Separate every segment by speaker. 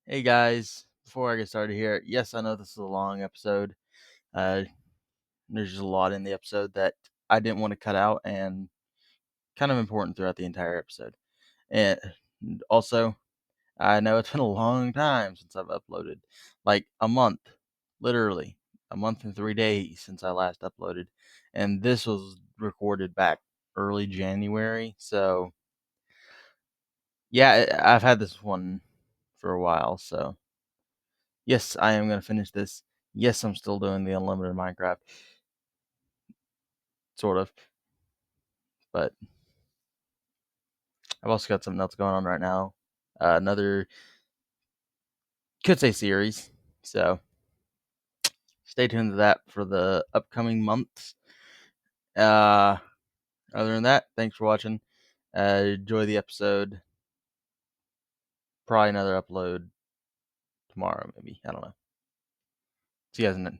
Speaker 1: Hey guys, before I get started here, yes, I know this is a long episode. Uh, there's just a lot in the episode that I didn't want to cut out and kind of important throughout the entire episode. And also, I know it's been a long time since I've uploaded, like a month, literally a month and 3 days since I last uploaded. And this was recorded back early January. So, yeah, I've had this one for a while. So, yes, I am going to finish this. Yes, I'm still doing the unlimited Minecraft, sort of, but I've also got something else going on right now. Another, could say series, so stay tuned to that for the upcoming months. Uh, Other than that, thanks for watching. Enjoy the episode. Probably another upload tomorrow, maybe. I don't know. See you guys and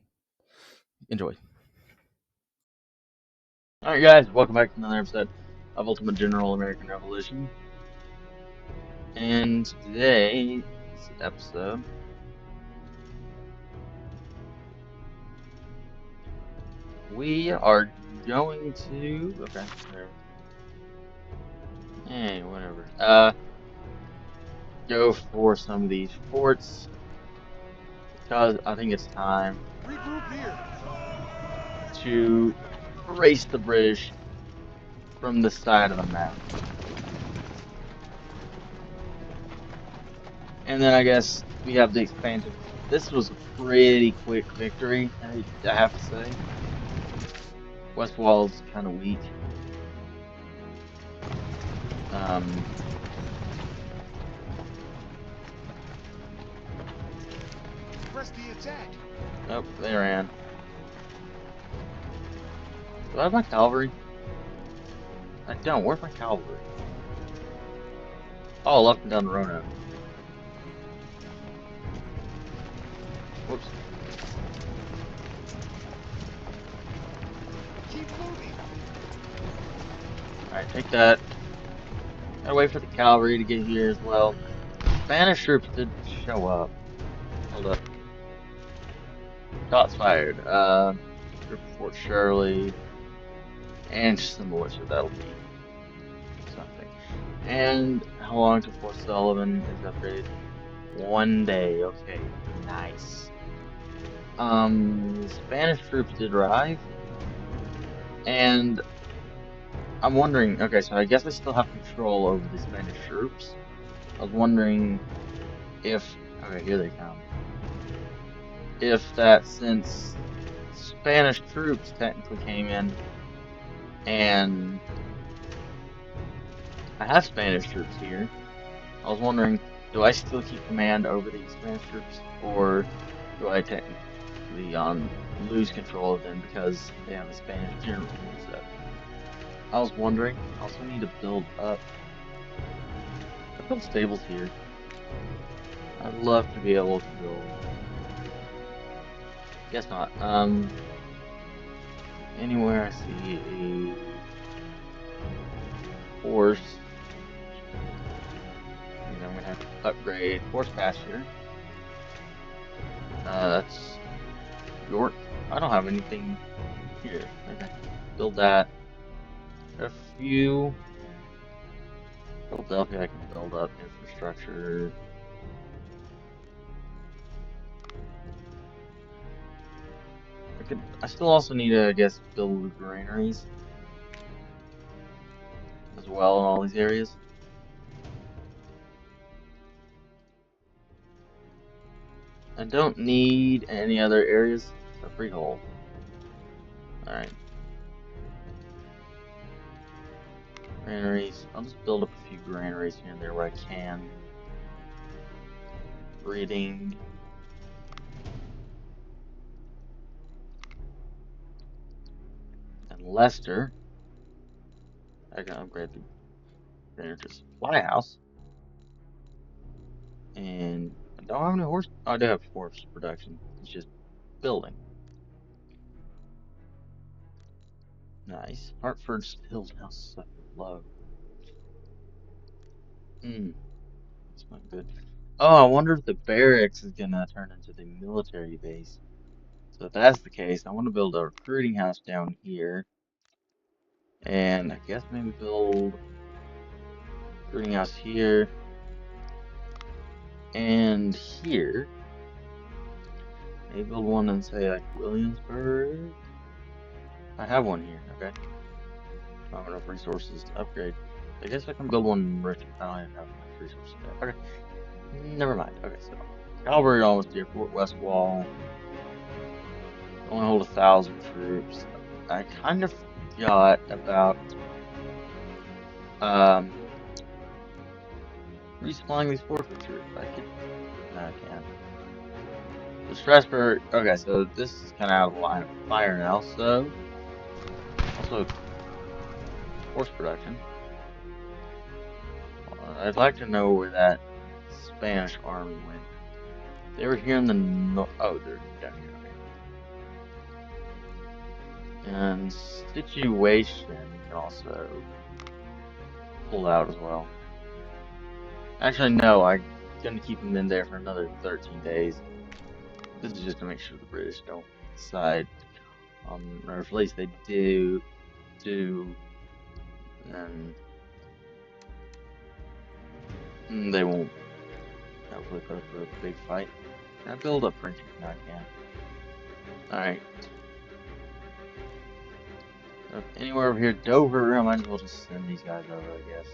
Speaker 1: enjoy. Alright, guys, welcome back to another episode of Ultimate General American Revolution. And today's episode, we are going to. Okay, whatever. Hey, whatever. Go for some of these forts because I think it's time to erase the British from the side of the map. And then I guess we have the expansion. This was a pretty quick victory, I have to say. West Wall's kind of weak.
Speaker 2: Press the attack.
Speaker 1: Nope, they ran. Do I have my cavalry? I don't. Where's my cavalry? Oh, up and down the Roanoke. Whoops.
Speaker 2: Keep moving.
Speaker 1: Alright, take that. Gotta wait for the cavalry to get here as well. Spanish troops did show up. Hold up. Shots fired. Group of Fort Shirley. And some militia, that'll be something. And how long to Fort Sullivan is upgraded? 1 day, okay. Nice. Spanish troops did arrive. And I'm wondering, okay, so I guess I still have control over the Spanish troops. I was wondering if, okay, here they come. If that, since Spanish troops technically came in, and I have Spanish troops here, I was wondering, do I still keep command over these Spanish troops, or do I technically lose control of them because they have a Spanish general and stuff? I was wondering. I also need to build up. I build stables here. I'd love to be able to build. Guess not. Anywhere I see a horse, and then I'm gonna have to upgrade horse pasture. That's York. I don't have anything here. Okay, build that. A few. Philadelphia, I can build up infrastructure. I still also need to, I guess, build granaries as well in all these areas. I don't need any other areas for freehold. Alright. Granaries. I'll just build up a few granaries here and there where I can. Breeding. And Leicester. I can upgrade the granaries to supply house. And I don't have any horse. Oh, I do have horse production. It's just building. Nice. Hartford still now suffered low. That's not good. Oh, I wonder if the barracks is gonna turn into the military base. So if that's the case, I want to build a recruiting house down here. And I guess maybe build a recruiting house here. And here. Maybe build one in, say, like Williamsburg. I have one here, okay. I don't have enough resources to upgrade. I guess I can build one in Richmond. I don't have enough resources there. Okay. Never mind. Okay, so Calvary almost here. Fort West Wall. Only hold 1,000 troops. I kind of forgot about resupplying these forts with troops. I could. No, I can't. So Strasbourg. Okay, so this is kind of out of the line of fire now. So also horse production. I'd like to know where that Spanish army went. They were here in the north. Oh, they're down here. Okay. And situation can also pull out as well. Actually, no, I'm gonna keep them in there for another 13 days. This is just to make sure the British don't decide, or at least they do, and they won't hopefully put up a big fight. Can I build up printing? No, I can't. Alright. Anywhere over here, Dover, I might as well just send these guys over, I guess.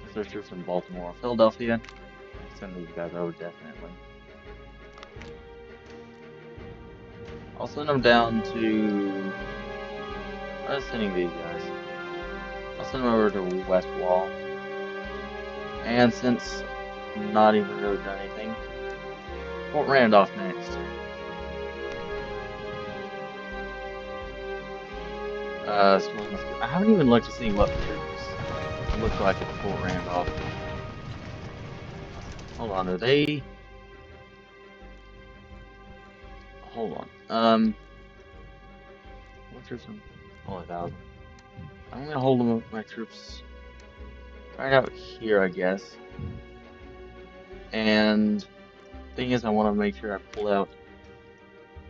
Speaker 1: If there's troops in Baltimore or Philadelphia, send these guys over, definitely. I'll send them down to... I'm sending these guys. I'll send them over to West Wall. And since I'm not even really done anything, Fort Randolph next. So I haven't even looked to see what troops look like at Fort Randolph. Hold on, are they... Hold on. What troops? Only 1,000. I'm gonna hold them with my troops right out here, I guess. And thing is, I want to make sure I pull out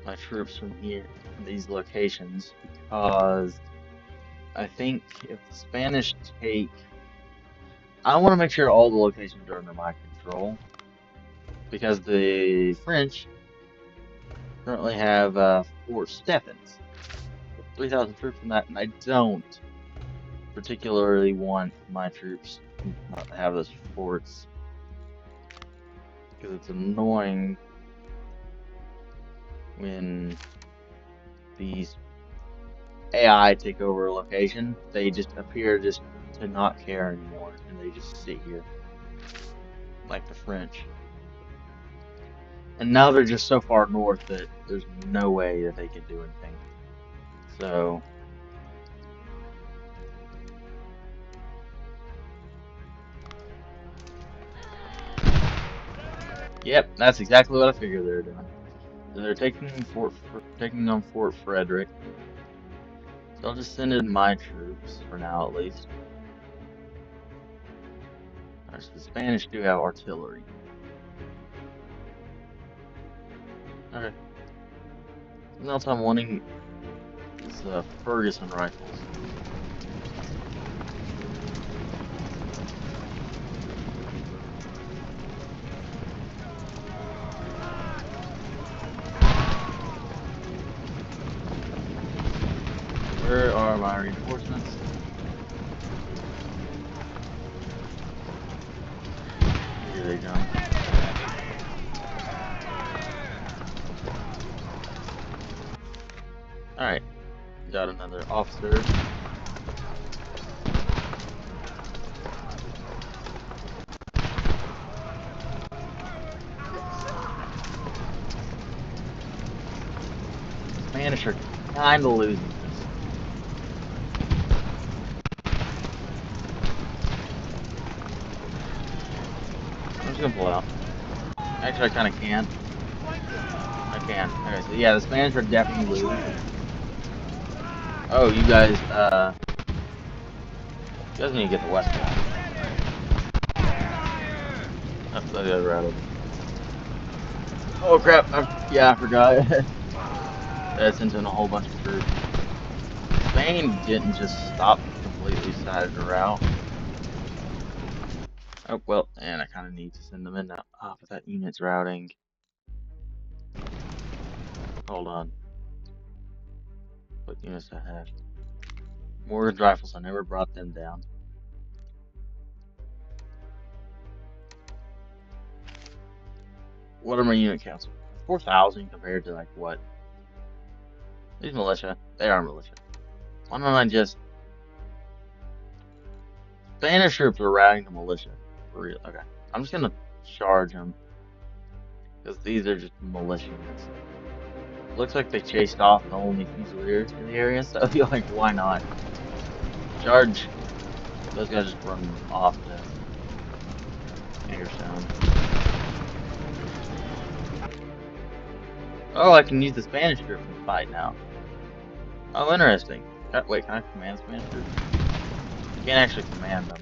Speaker 1: my troops from here, these locations, because I think if the Spanish take, I want to make sure all the locations are under my control, because the French currently have Fort Stephens, 3,000 troops in that, and I don't particularly want my troops not to have those forts, because it's annoying when these AI take over a location. They just appear just to not care anymore, and they just sit here like the French. And now they're just so far north that there's no way that they can do anything. So yep, that's exactly what I figured they were doing. So they're taking on Fort Frederick. So I'll just send in my troops for now, at least. Alright, so the Spanish do have artillery. Okay. Something else I'm wanting is Ferguson rifles. Where are my reinforcements? Here they come. Alright. Got another officer. Spanish are kinda losing this. I'm just gonna pull out. Actually, I kinda can't. I can. Okay, so yeah, the Spanish are definitely losing. Oh, you guys need to get the West Wall. So the other out. Oh crap! Yeah, I forgot. That's into a whole bunch of troops. Spain didn't just stop completely side of route. Oh well, and I kind of need to send them in now. Oh, but that unit's routing. Hold on. What units do I have? Morgan's rifles. I never brought them down. What are my unit counts? 4,000 compared to like what? These militia. They are militia. Why don't I just Spanish troops are routing to militia? For real. Okay. I'm just gonna charge them. Because these are just militia units. Looks like they chased off the only Fusilier in the area, so I feel like why not? Charge. Those guys just run off to Hagerstown. Oh, I can use the Spanish troops in the fight now. Oh, interesting. Wait, can I command Spanish troops? I can't actually command them.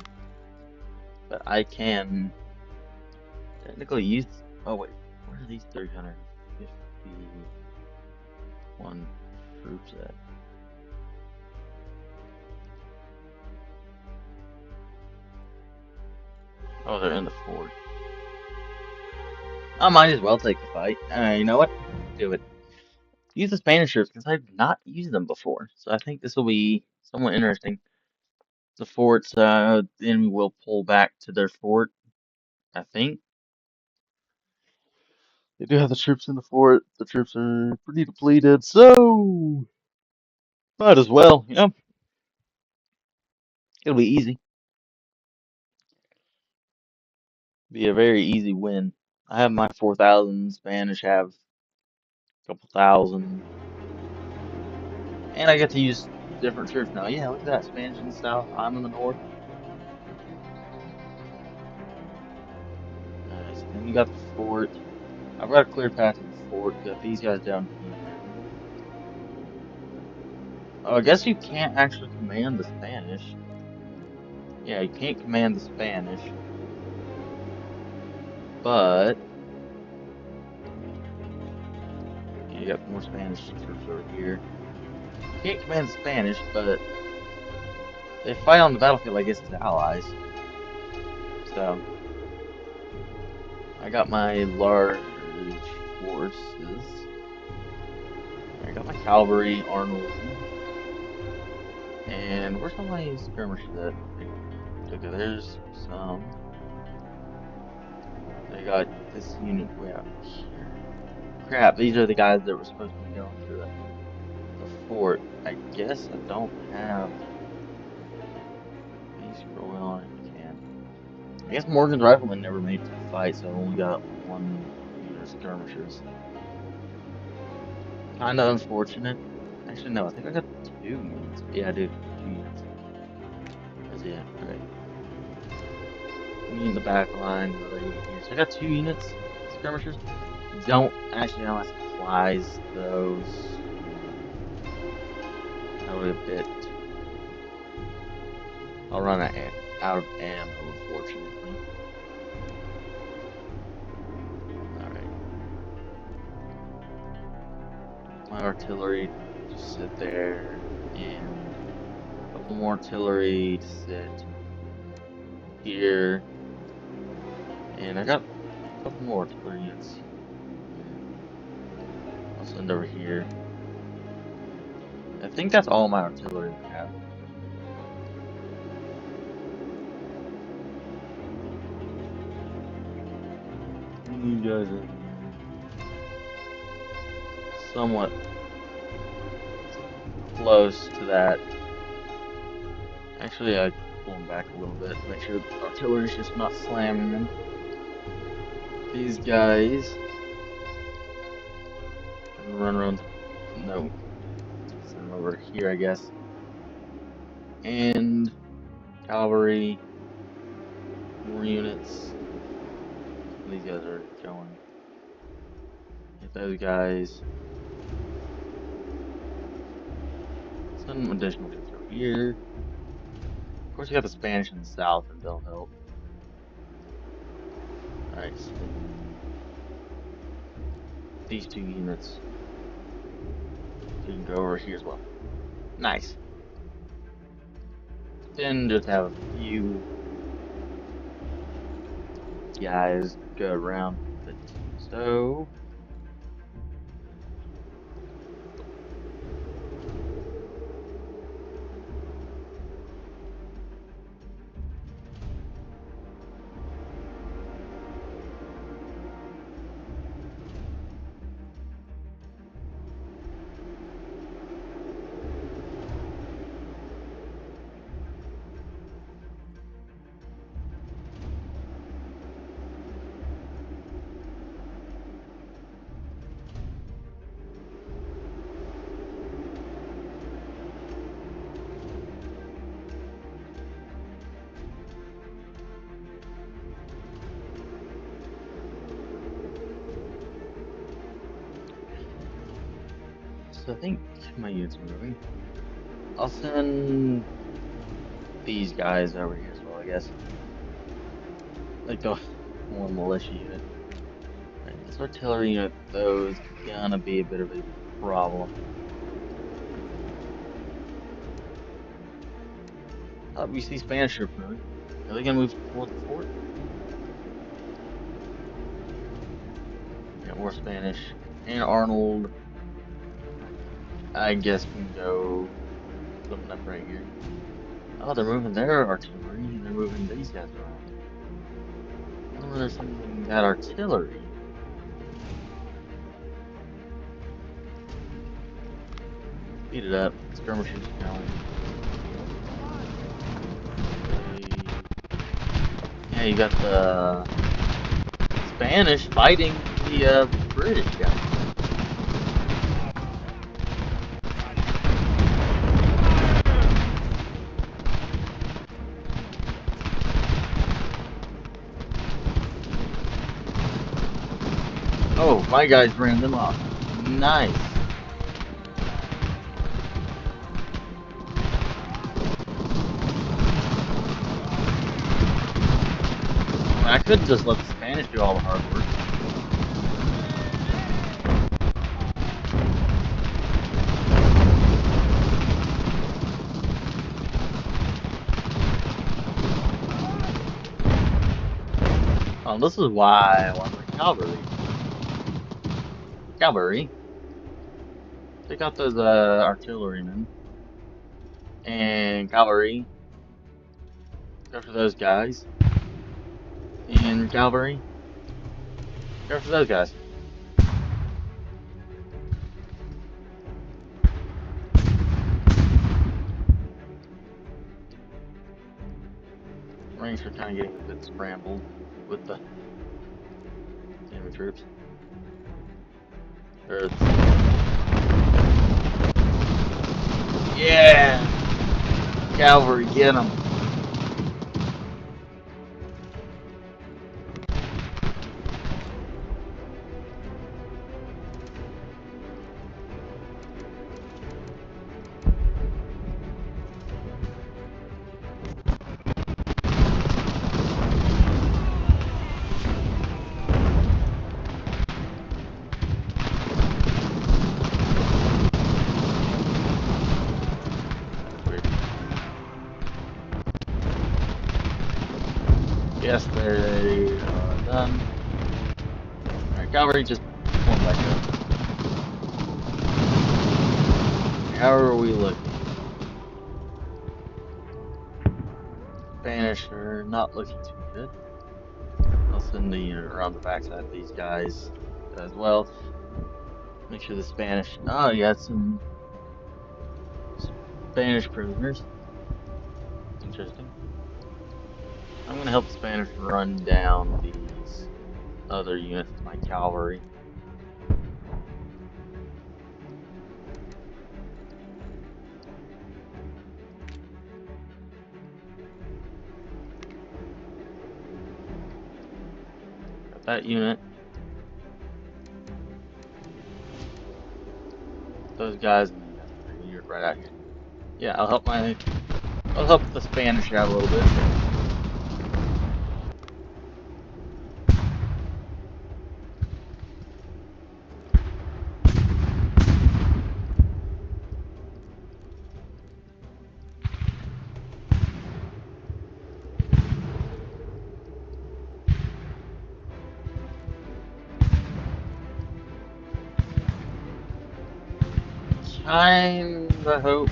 Speaker 1: But I can technically use. Oh, wait. Where are these 351 troops at? Oh, they're in the fort. I might as well take the fight. You know what? Do it. Use the Spanish troops because I've not used them before. So I think this will be somewhat interesting. The forts, the enemy will pull back to their fort, I think. They do have the troops in the fort. The troops are pretty depleted, so might as well, you know. It'll be easy. Be a very easy win. I have my 4,000. Spanish have a couple thousand, and I get to use different troops now. Yeah, look at that. Spanish in the south. I'm in the north. Nice. Then you got the fort. I've got a clear path to the fort. You got these guys down here. Oh, I guess you can't actually command the Spanish. Yeah, you can't command the Spanish, but yeah, you got more Spanish troops over here. You can't command the Spanish, but they fight on the battlefield, I guess, as allies. So I got my large forces. I got my cavalry, Arnold, and where's all my skirmishers at? Okay, there's some. I got this unit way out here. Crap, these are the guys that were supposed to be going for the fort. I guess I don't have any scroll wheel on it. I can. I guess Morgan's riflemen never made it to the fight, so I only got one unit of skirmishers. Kind of unfortunate. Actually, no, I think I got two units. Yeah, I do. 2 units. That's it. Okay. Me in the back line, another unit here. So I got 2 units skirmishers. Don't actually have my supplies, though. So that would be a bit. I'll run out of ammo, unfortunately. Alright. My artillery just sit there, and a couple more artillery to sit here. And I got a couple more artillery units here. I'll send over here. I think that's all my artillery I have. You guys in here. Somewhat close to that. Actually, I pull them back a little bit. Make sure the artillery's just not slamming them. These guys can run around. No, send them over here, I guess. And cavalry, more units. These guys are going. Hit those guys. Send them additional troops over here. Of course, you got the Spanish in the south, and they'll help. Alright, so these two units can go over here as well. Nice. Then just have a few guys go around it. So I think my units are moving. I'll send these guys over here as well, I guess. Like the one militia unit. Right, this artillery unit, though, is gonna be a bit of a problem. We see Spanish troops moving. Are they gonna move towards the fort? Yeah, more Spanish. And Arnold, I guess, can go something up right here. Oh, they're moving their artillery, and they're moving these guys around. I don't know whether something that artillery. Speed it up. Skirmishers going. Yeah, you got the Spanish fighting the British guys. Oh, my guys ran them off. Nice. I could just let the Spanish do all the hard work. Oh, this is why I want the cavalry. Cavalry. Take out those artillerymen. And cavalry. Go for those guys. And cavalry. Go for those guys. Ranks are kind of getting a bit scrambled with the enemy troops. Yeah! Cavalry, get them! Yes, they are done. Alright, cavalry, just one back up. How are we looking? Spanish are not looking too good. I'll send the unit around the backside of these guys as well. Make sure the Spanish. Oh, you got some Spanish prisoners. Interesting. I'm gonna help the Spanish run down these other units with my cavalry. Got that unit. Those guys, and then got the unit right out here. Yeah, I'll help the Spanish out a little bit. kinda hope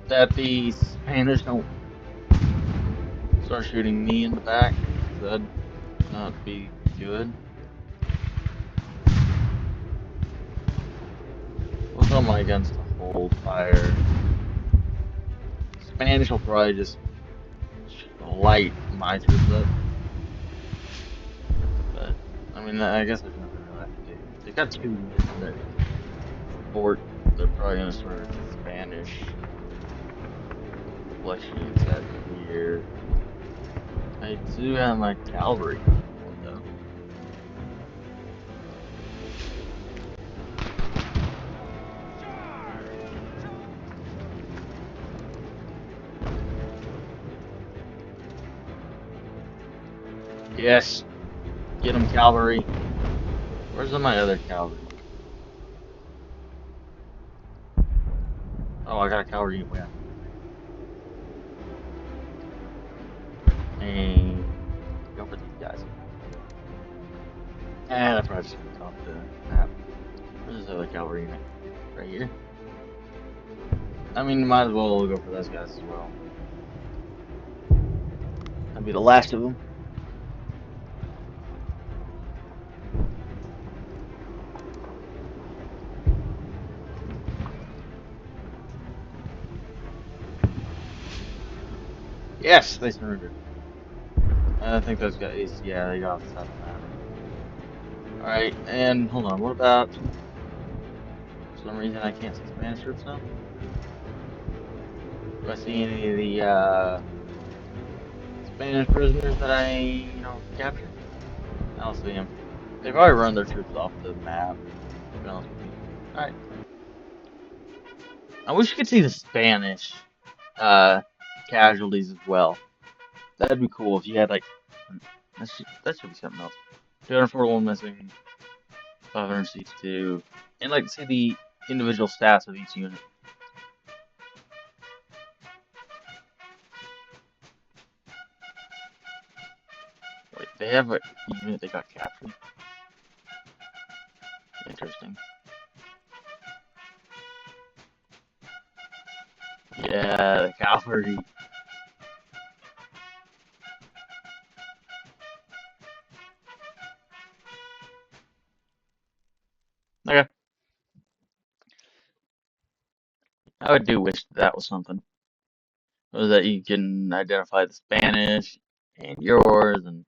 Speaker 1: that the Spanish don't start shooting me in the back. That'd not be good. We'll tell my guns to hold fire. Spanish will probably just light my troops up. But, I mean, I guess there's nothing really I can do. They got two units in their fort. They're probably gonna start Spanish flesh units out here. I do have my cavalry though. Yes, get them cavalry. Where's my other cavalry? Oh, I got a cavalry unit way out here. And go for these guys. And I probably just went off the map. Where's this other cavalry unit? Right here. I mean, might as well go for those guys as well. That'll be the last of them. Yes, they surrendered. I think those guys, yeah, they got off the side of the map. Alright, and hold on, what about, for some reason I can't see Spanish troops now? Do I see any of the, Spanish prisoners that I, captured? I don't see them. They've already run their troops off the map, to be honest with you. Alright. I wish you could see the Spanish, casualties as well. That'd be cool if you had, like, that should be something else. 241 missing, 562, and, like, see the individual stats of each unit. Wait, they have a unit they got captured. Interesting. Yeah, the cavalry. Okay. I would do wish that was something. Or that you can identify the Spanish and yours, and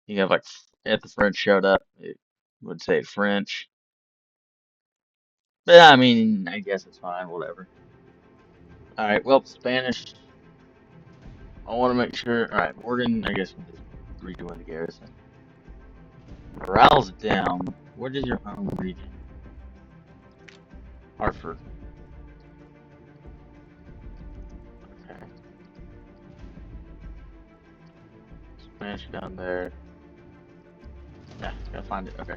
Speaker 1: you have, like, if the French showed up, it would say French. But I mean, I guess it's fine, whatever. Alright, well, Spanish. I want to make sure. Alright, Morgan, I guess we'll just redoing the garrison. Morale's down. What is your home region? Hartford. Okay. Spanish down there. Yeah, gotta find it. Okay.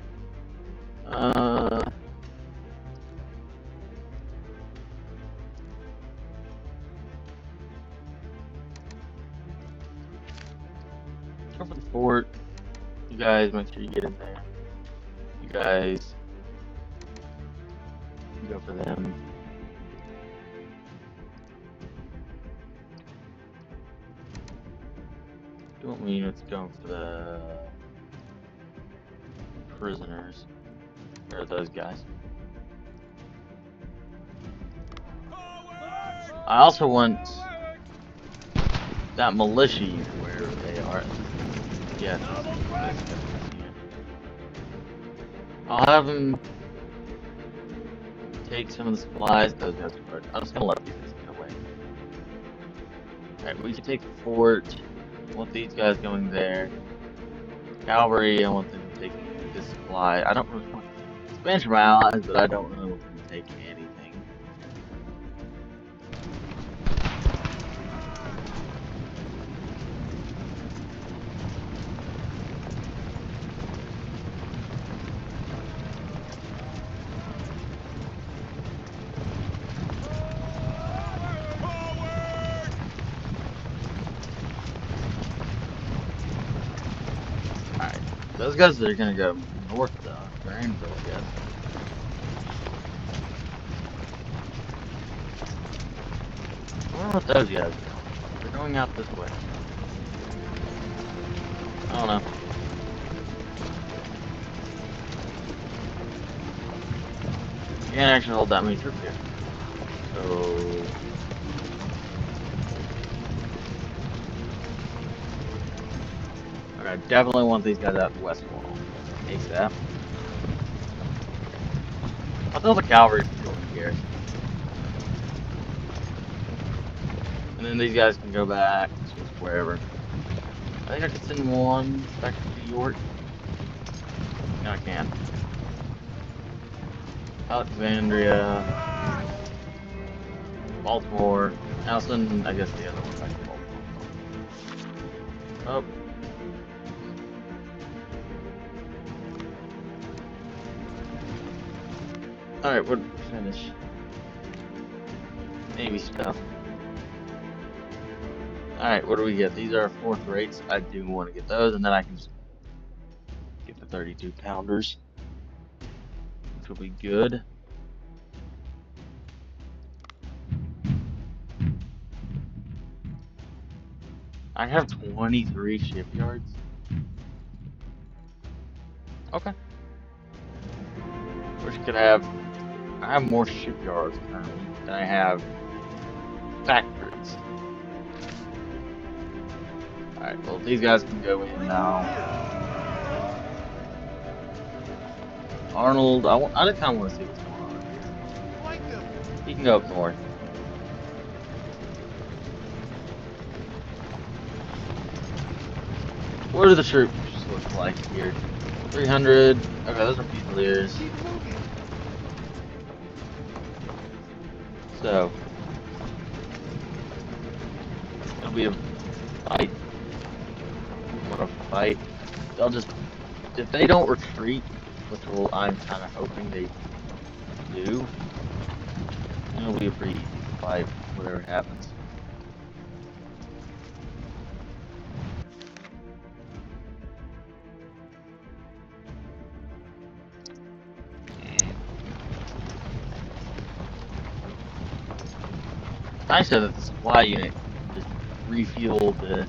Speaker 1: Go for the fort. You guys make sure you get in there. You guys go for them. You want me units going for the prisoners. Or those guys. I also want that militia unit wherever they are. Yeah. I'll have them take some of the supplies. Those guys are. I'm just gonna let these guys get away. Alright, we can take the fort. I want these guys going there. Cavalry, I want them to take this supply. I don't really want Spanish from my allies, but I don't really want them to take anything. Alright, those guys are gonna go north though. Granville, I guess.
Speaker 3: wonder what those guys are doing. They're going out this way. I don't know. You can't actually hold that many troops here. So... Okay, definitely want these guys out west wall. ASAP. I'll tell the cavalry to join the garrison. And then these guys can go back to wherever. I think I could send one back to York. Yeah, I can. Alexandria. Baltimore. I'll send, I guess, the other one back to Baltimore. Oh. Alright, we're finished. Maybe stuff. Alright, what do we get? These are fourth rates. I do want to get those, and then I can just get the 32 pounders, which will be good. I have 23 shipyards. Okay. Wish I could have. I have more shipyards currently than I have factories. Alright, well, these guys can go in now. Arnold, I just kind of want to see what's going on here. He can go up north. What do the troops look like here? 300. Okay, those are Fusiliers. So, it'll be a fight. What a fight. They'll just, if they don't retreat, which I'm kind of hoping they do, it'll be a pretty easy fight, whatever happens. I said that the supply unit just refuel the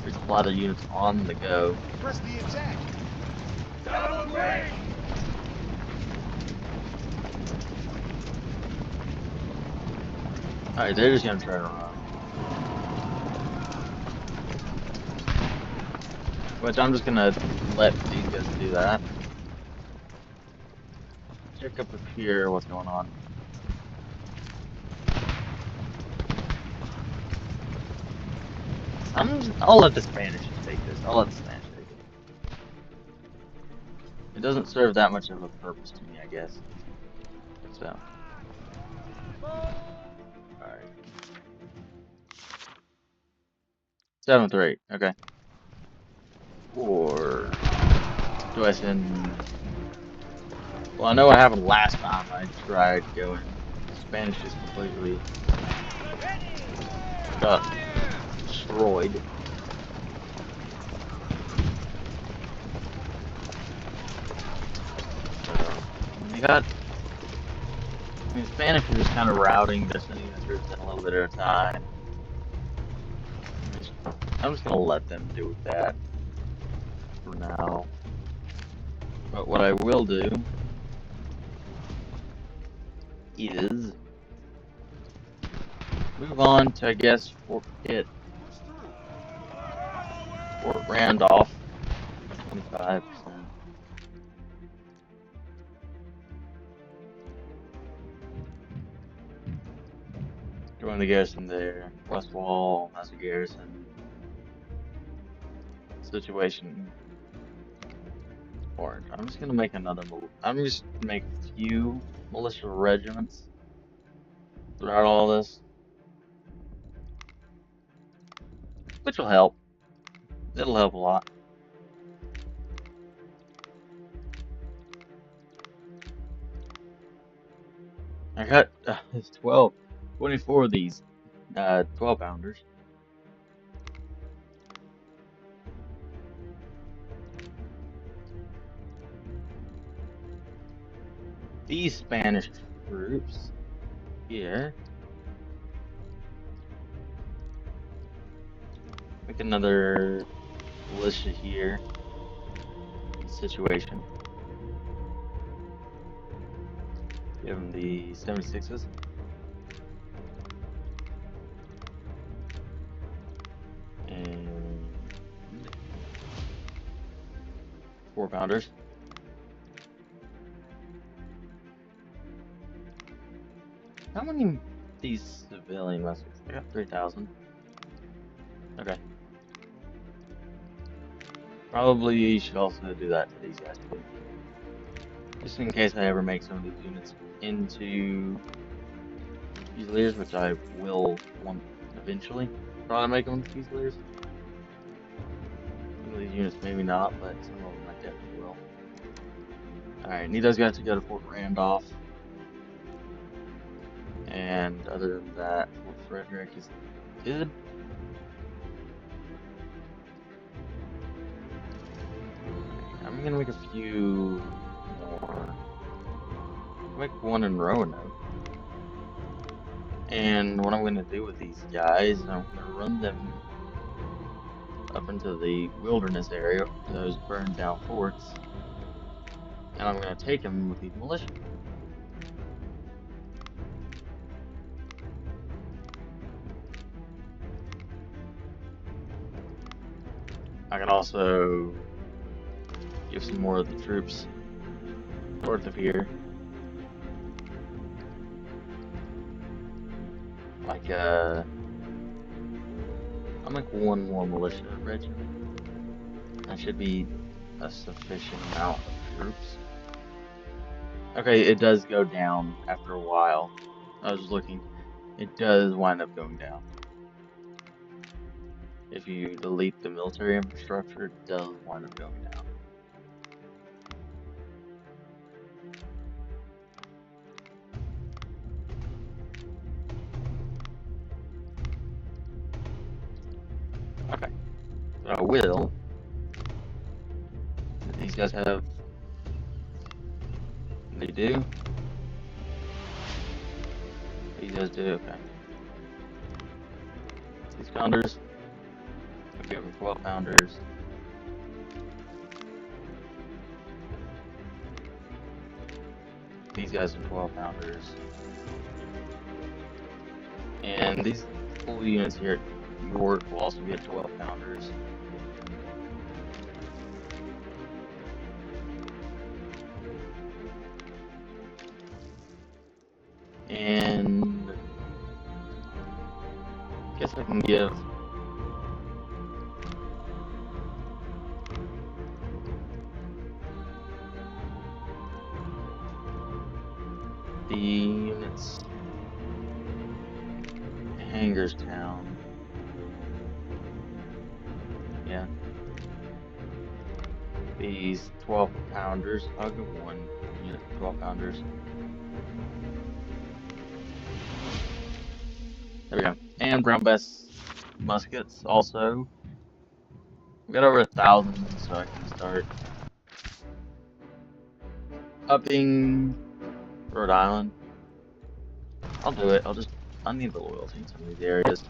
Speaker 3: resupply the units on the go.
Speaker 2: Press the attack.
Speaker 3: Alright, they're just gonna try to run. Which I'm just gonna let these guys do that. Check up here what's going on. I'll let the Spanish take this. I'll let the Spanish take it. It doesn't serve that much of a purpose to me, I guess. So. Alright. 7th rate, okay. Or do I send? Well, I know what happened last time I tried going. Spanish just completely got destroyed. They got. I mean, Spanish are just kind of routing. They're sending the troops in a little bit at a time. I'm just gonna let them do that for now. But what I will do is move on to, I guess, Fort Pitt, Fort Randolph, 25%. Join the garrison there. West Wall, that's a garrison. Situation. Orange. I'm just gonna make another move. I'm just gonna make a few militia regiments throughout all this, which will help. It'll help a lot. I got 24 of these 12 pounders. These Spanish troops here another militia here. Situation. Give them the 76s. And 4-pounders. How many of these civilian muskets? I got 3,000. Okay. Probably should also do that to these guys too. Just in case I ever make some of these units into Fusiliers, which I will want eventually. Probably make them into Fusiliers. Some of these units maybe not, but some of them I definitely will. Alright, need those guys to go to Fort Randolph. And other than that, Fort Frederick is good. I'm gonna make a few more. Make one in Roanoke. And what I'm gonna do with these guys, I'm gonna run them up into the wilderness area, those burned down forts, and I'm gonna take them with these militia. I can also give some more of the troops north of here. Like, I'll make one more militia regiment. That should be a sufficient amount of troops. Okay, it does go down after a while. I was looking. It does wind up going down. If you delete the military infrastructure, it does wind up going down. Okay. So I will. These guys have. They do. These guys do, okay. 6-pounders. I'll give them 12-pounders. These guys are 12-pounders. And these full units here at York will also get 12-pounders. And I guess I can give the units Hagerstown. Yeah. These 12-pounders. I'll give one unit 12-pounders. There we go. And Brown Bess muskets also. We got over 1,000, so I can start upping Rhode Island. I'll do it. I need the loyalty in some of these areas.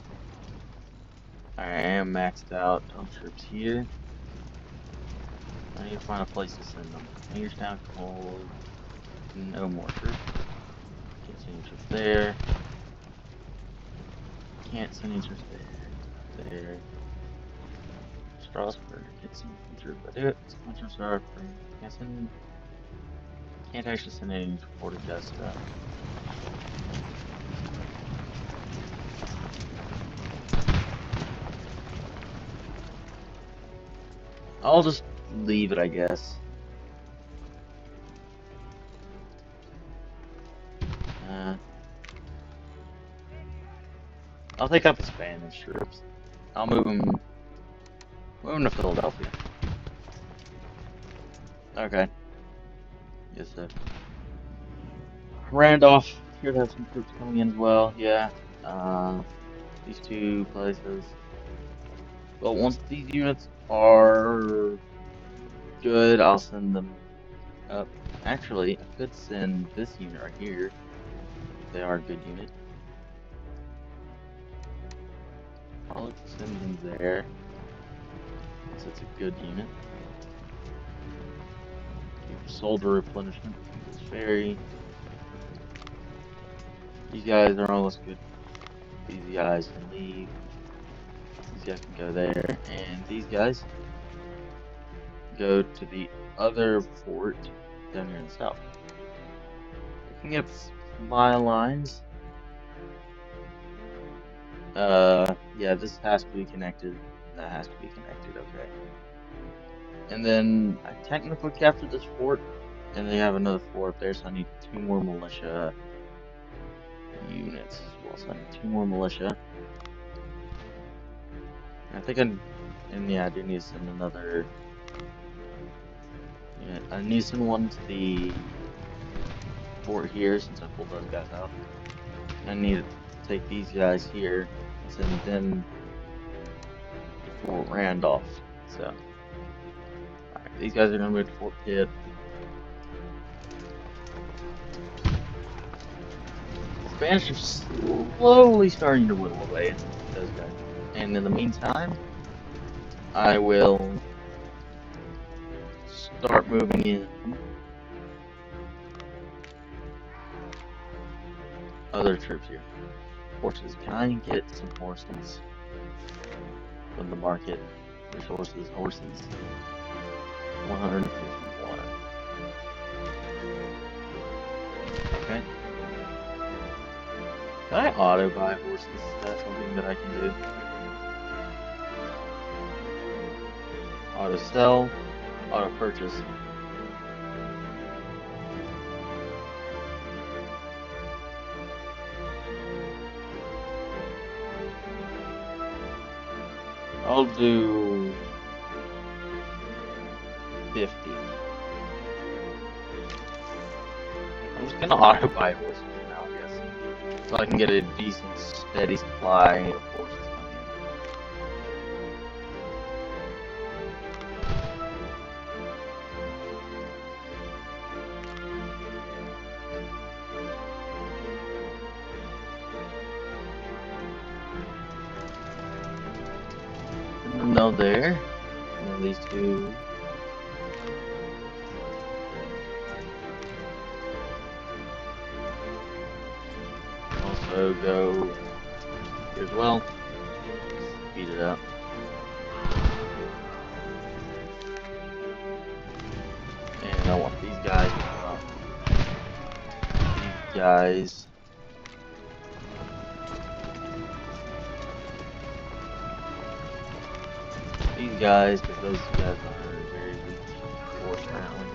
Speaker 3: I am maxed out on troops here. I need to find a place to send them. Hagerstown can hold no more troops. Can't send any troops there. Can't send any troops there. There. Strasburg. Can't send any troops. I do it. My troops are free. Can't actually send any to Fort Augusta. I'll just leave it, I guess. I'll take out the Spanish troops. I'll move them to Philadelphia. Okay. Yes, sir. Randolph here to have some troops coming in as well. Yeah. These two places. But once these units are good, I'll send them up. Actually, I could send this unit right here. They are a good unit. I'll send them there. since it's a good unit. Soldier replenishment. This ferry. These guys are almost good. These guys can leave. These guys can go there, and these guys go to the other fort down here in the south. Looking at my lines, yeah, this has to be connected. That has to be connected. Okay. And then I technically captured this fort, and they have another fort there, so I need 2 more militia units as well. So I need 2 more militia. I think and yeah, I do need to send another. Yeah, I need to send one to the fort here since I pulled those guys out. I need to take these guys here and send them to Fort Randolph. So, alright, these guys are gonna move to Fort Pitt. The Spanish are slowly starting to whittle away at those guys. And in the meantime, I will start moving in other troops here. Horses. Can I get some horses from the market? Resources, horses. 151. Okay. Can I auto buy horses? Is that something that I can do? Auto sell, auto purchase. I'll do 50. I'm just gonna auto buy horses for now, I guess. So I can get a decent, steady supply of horses coming in. No there. And then these 2. Also go here as well. Speed it up. And I want these guys to come up. These guys. These guys, because those guys are very weak force apparently.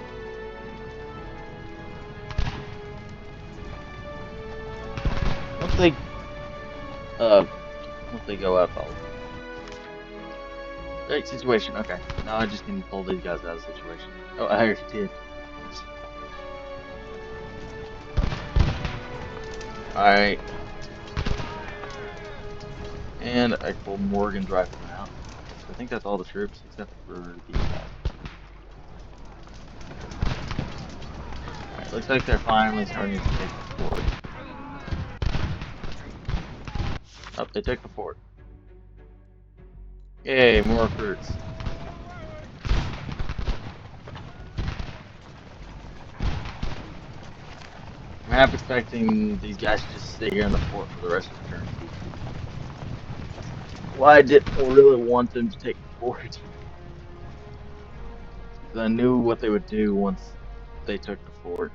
Speaker 3: Once they go up, I'll. Great situation. Okay, now I just can pull these guys out of the situation. Oh, I already did. Alright. And I pulled Morgan's riflemen out. I think that's all the troops except for these guys. Alright, looks like they're finally starting to take the fort. Oh, they took the fort. Yay, more recruits. I'm half expecting these guys to just stay here in the fort for the rest of the turn. Why didn't I really want them to take the fort? Because I knew what they would do once they took the fort.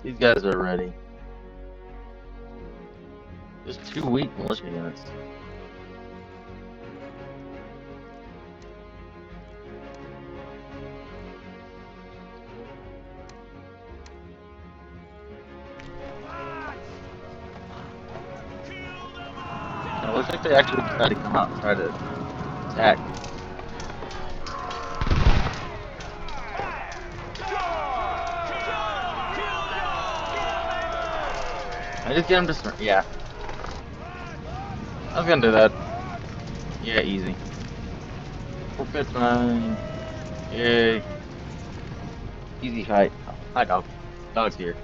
Speaker 3: These guys are ready. There's 2 weak militia units. It looks like they actually tried to come out and try to attack. I just get him to yeah. I was gonna do that. Yeah, easy. 4 pit 9. Yay. Easy fight. Hi, dog. Dog's here.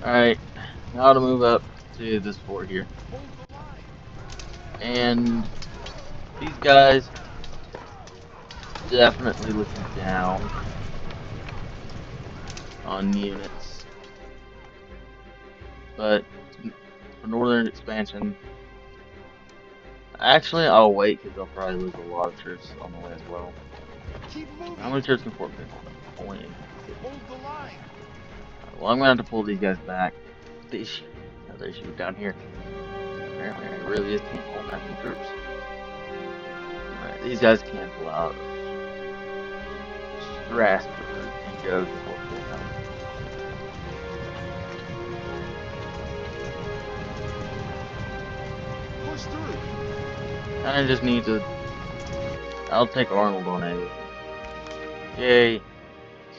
Speaker 3: Alright, now to move up to this fort here.
Speaker 2: Hold the line.
Speaker 3: And these guys definitely looking down on units. But for northern expansion, actually I'll wait because they'll probably lose a lot of troops on the way as well.
Speaker 2: Keep moving.
Speaker 3: How many troops can Fort Pitt hold? Only 50.
Speaker 2: Hold the line.
Speaker 3: Well, I'm gonna have to pull these guys back. They shoot down here. Apparently, it really is can't hold that many troops. Alright, these guys can pull out of Strasbourg and go to Fort Pitt.
Speaker 2: Push through.
Speaker 3: I just need to. I'll take Arnold on a. Yay!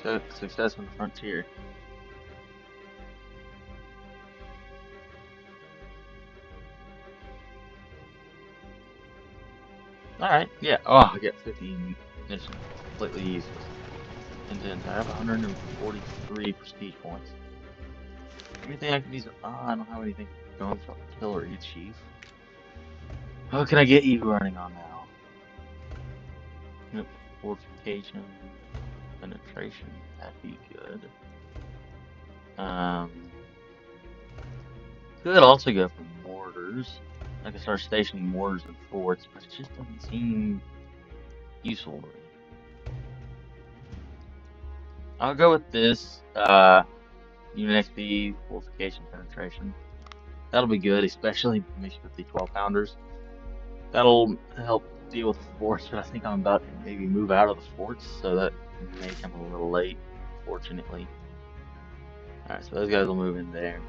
Speaker 3: So success on the frontier. Alright, yeah. Oh, I get 15 mission. Completely useless. And then I have 143 prestige points. Anything I can use? I don't have anything going for artillery, chief. What can I get you running on now? Yep, fortification, penetration. That'd be good. Could also go for mortars. I could start stationing mortars in forts, but it just doesn't seem useful to me. I'll go with this, Unit XP, fortification penetration. That'll be good, especially makes with the 12 pounders. That'll help deal with the forts, but I think I'm about to maybe move out of the forts, so that may come a little late, fortunately. Alright, so those guys will move in there.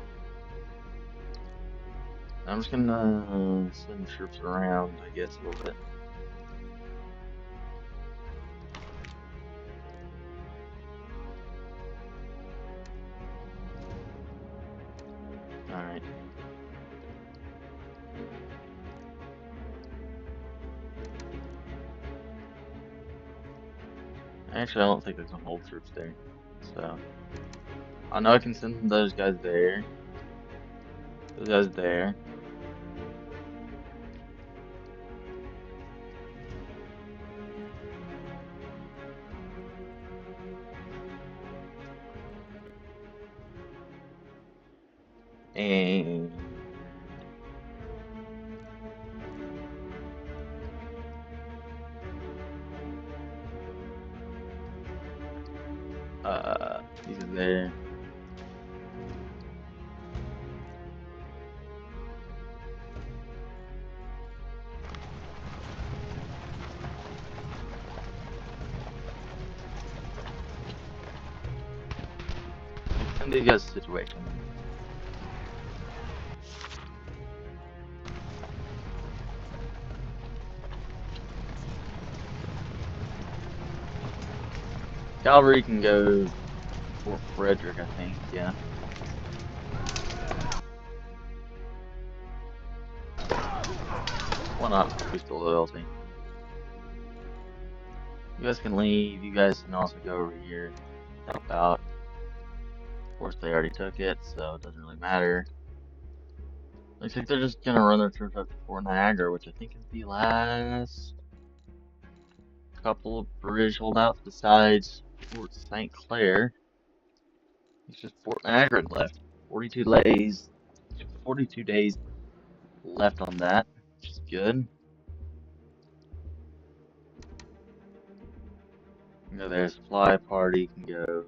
Speaker 3: I'm just gonna send troops around, I guess, a little bit. Alright. Actually, I don't think I can hold troops there. So, I know I can send those guys there. Those guys there. And these are there. And these guys' situation. Cavalry can go for Frederick, I think, yeah. Why not boost the loyalty? You guys can leave, you guys can also go over here, help out. Of course, they already took it, so it doesn't really matter. Looks like they're just gonna run their troops up to Fort Niagara, which I think is the last couple of British holdouts besides Fort St. Clair. It's just Fort Niagara left. 42 days. 42 days left on that, which is good. You know, there's Fly Party, you can go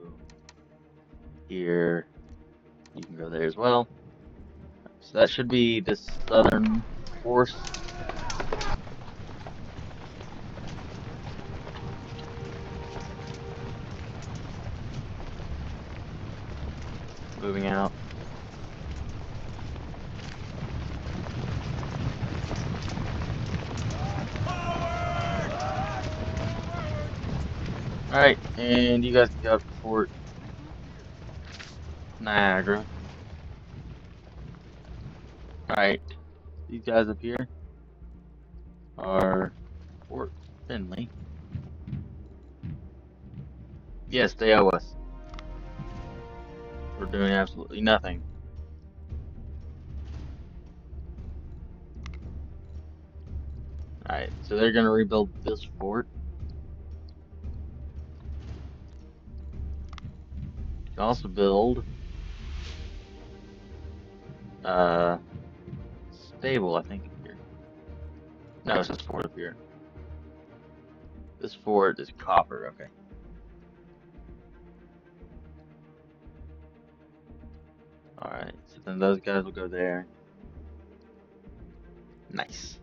Speaker 3: here. You can go there as well. So that should be the southern force. Moving out. Alright, and you guys can go up to Fort Niagara. Alright, these guys up here are Fort Finley. Yes, they owe us. We're doing absolutely nothing. Alright, so they're gonna rebuild this fort. Can also build stable, I think, up here. No, it's this fort up here. This fort is copper, okay. Alright, so then those guys will go there. Nice.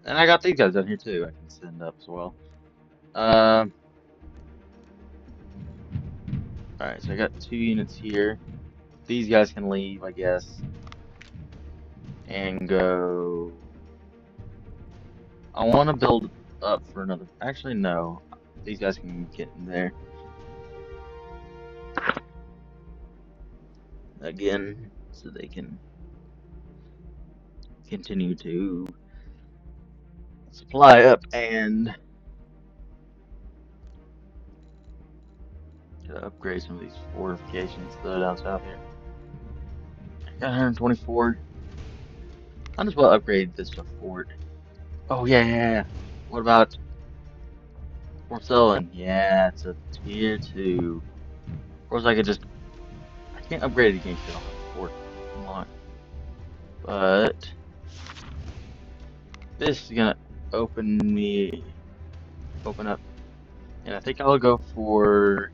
Speaker 3: And I got these guys down here too, I can send up as well. Alright, so I got 2 units here. These guys can leave, I guess. And go... I want to build up for another... Actually, no. These guys can get in there. Again, so they can continue to supply up and gotta upgrade some of these fortifications that are down south here. Got 124. Might as well upgrade this to fort. Oh yeah. What about Fort Sullivan? Yeah, it's a tier 2. Of course I could just I can't upgrade it again because I don't have a fort unlocked. But this is gonna open up. And I think I'll go for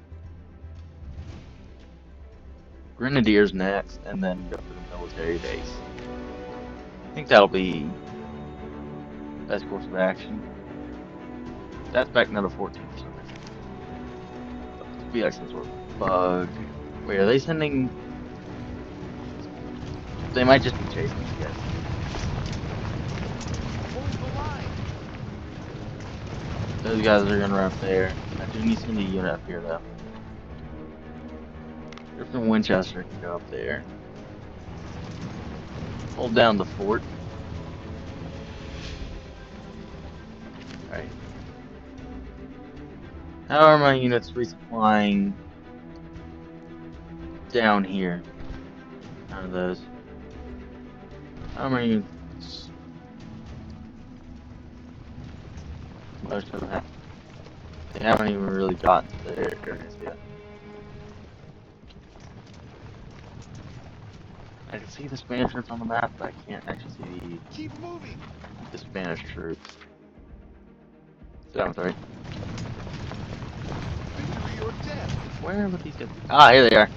Speaker 3: Grenadiers next, and then go for the military base. I think that'll be the best course of action. That's back now to 14 for some reason. This will be like some sort of bug. Wait, are they sending? They might just be chasing us, guys.
Speaker 2: Hold the line.
Speaker 3: Those guys are gonna run up there. I do need to send a unit up here though. Griffin Winchester can go up there. Hold down the fort. Alright. How are my units resupplying down here? None of those. How are my units? Most of them have. They haven't even really gotten to their areas yet. I can see the Spanish troops on the map, but I can't actually see
Speaker 2: Keep moving.
Speaker 3: the Spanish troops. So I'm sorry.
Speaker 2: Victory or death.
Speaker 3: Where would these guys? Ah, here they are.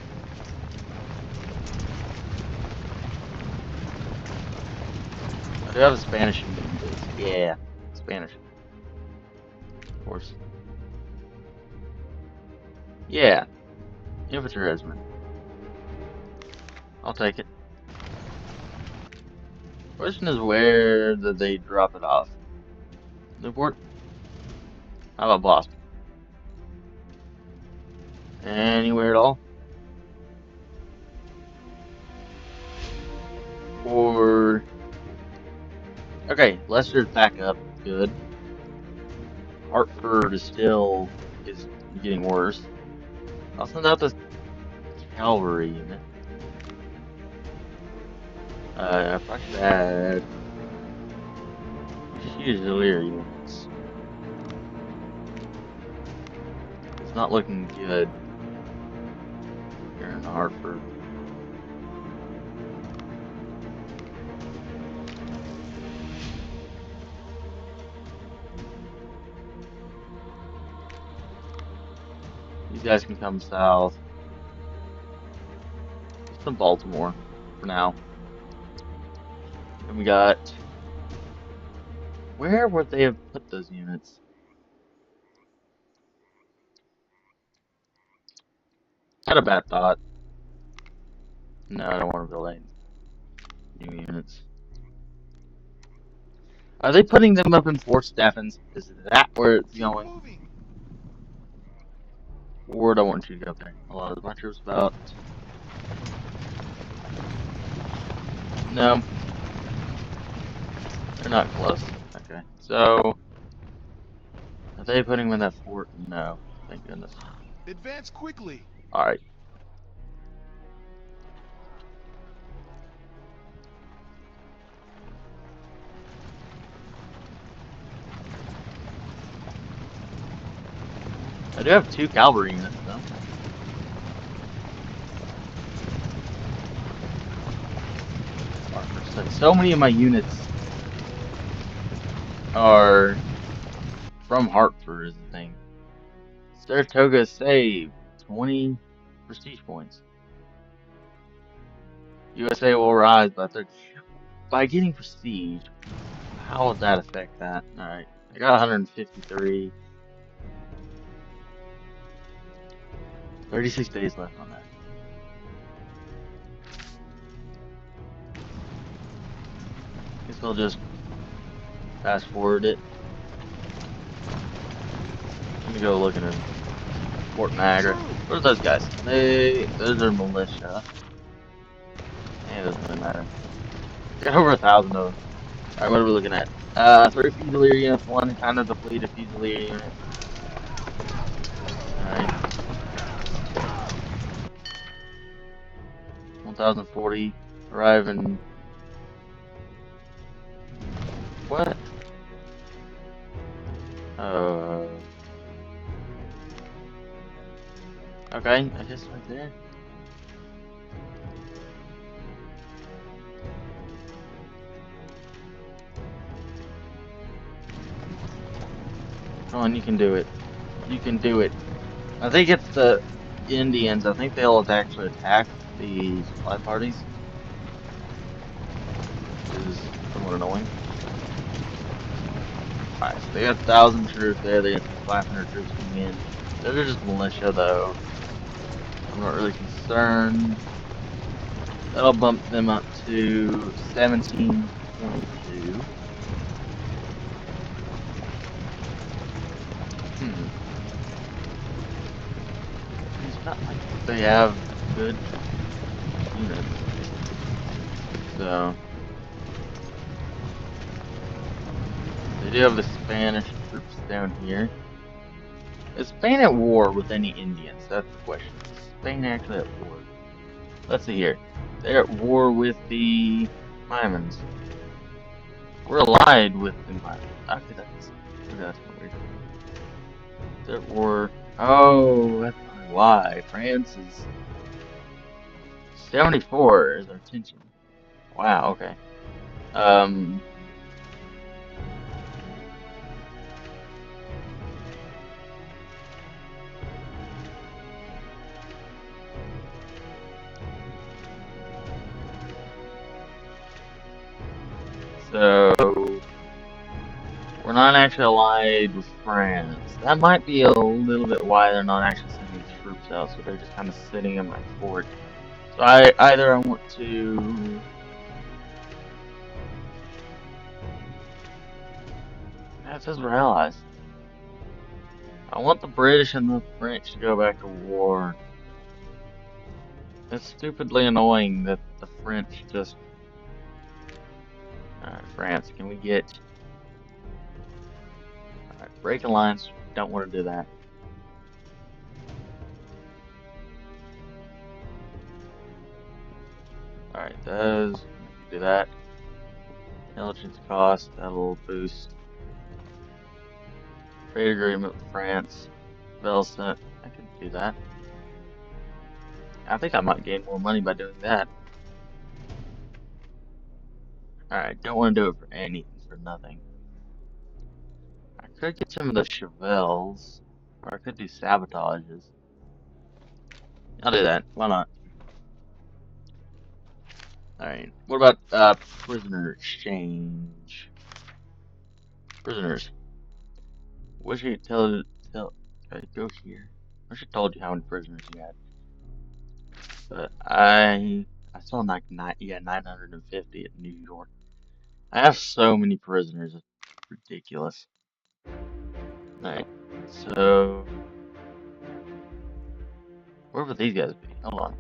Speaker 3: I do have a Spanish in this. Yeah, Spanish. Of course. Yeah, infantry regiment. I'll take it. Question is, where did they drop it off? Newport? How about Boston? Anywhere at all? Or... Okay, Leicester's back up. Good. Hartford is getting worse. I'll send out the cavalry unit. I probably should add Fusilier units. It's not looking good here in Hartford. These guys can come south. Just to Baltimore for now. And we got... Where would they have put those units? Had a bad thought. No, I don't want to build any new units. Are they putting them up in Fort Stephens? Is that where it's
Speaker 2: Keep
Speaker 3: going?
Speaker 2: moving.
Speaker 3: Or do I want you to go up there? Hold on, is my troops about... No. They're not close. Okay, so... Are they putting them in that fort? No. Thank goodness.
Speaker 2: Advance quickly.
Speaker 3: Alright. I do have 2 cavalry units, though. So many of my units are from Hartford, is the thing. Saratoga saved 20 prestige points. USA will rise by 30. By getting prestige, how would that affect that? Alright, I got 153. 36 days left on that. Guess we'll just fast forward it. Let me go looking at Fort Niagara. What are those guys? Those are militia. Yeah, it doesn't really matter. Got over 1,000 of them. Alright, what are we looking at? 3 Fusilier units, 1 kind of depleted Fusilier unit. Alright. 1,040 arriving. What? Okay, I guess right there. Come on, you can do it. You can do it. I think it's the Indians. I think they'll actually attack the supply parties. Which is somewhat annoying. Alright, so they got 1,000 troops there. They got 500 troops coming in. They're just militia, though. I'm not really concerned. That'll bump them up to 1722. It's not like they have good units. So they do have the Spanish troops down here. Is Spain at war with any Indians? That's the question. Is Spain actually at war? Let's see here. They're at war with the Mimans. We're allied with the Mimans. Okay, that's kind of weird. They're at war. Oh, that's probably why. France is 74 is our tension. Wow, okay. So we're not actually allied with France. That might be a little bit why they're not actually sending troops out, so they're just kind of sitting in my fort. So I want to. Yeah, it says we're allies. I want the British and the French to go back to war. It's stupidly annoying that the French just. Alright, France, can we get. Alright, break alliance. Don't want to do that. Alright, those. Do that. Intelligence cost, that'll boost. Trade agreement with France. Velsa, I could do that. I think I might gain more money by doing that. Alright, don't want to do it for anything, for nothing. I could get some of the Chevelles, or I could do sabotages. I'll do that, why not? Alright, what about, prisoner exchange? Prisoners. Wish you okay, go here. I should have told you how many prisoners you had. But I saw like 950 at New York. I have so many prisoners, it's ridiculous. Alright, so where would these guys be? Hold on.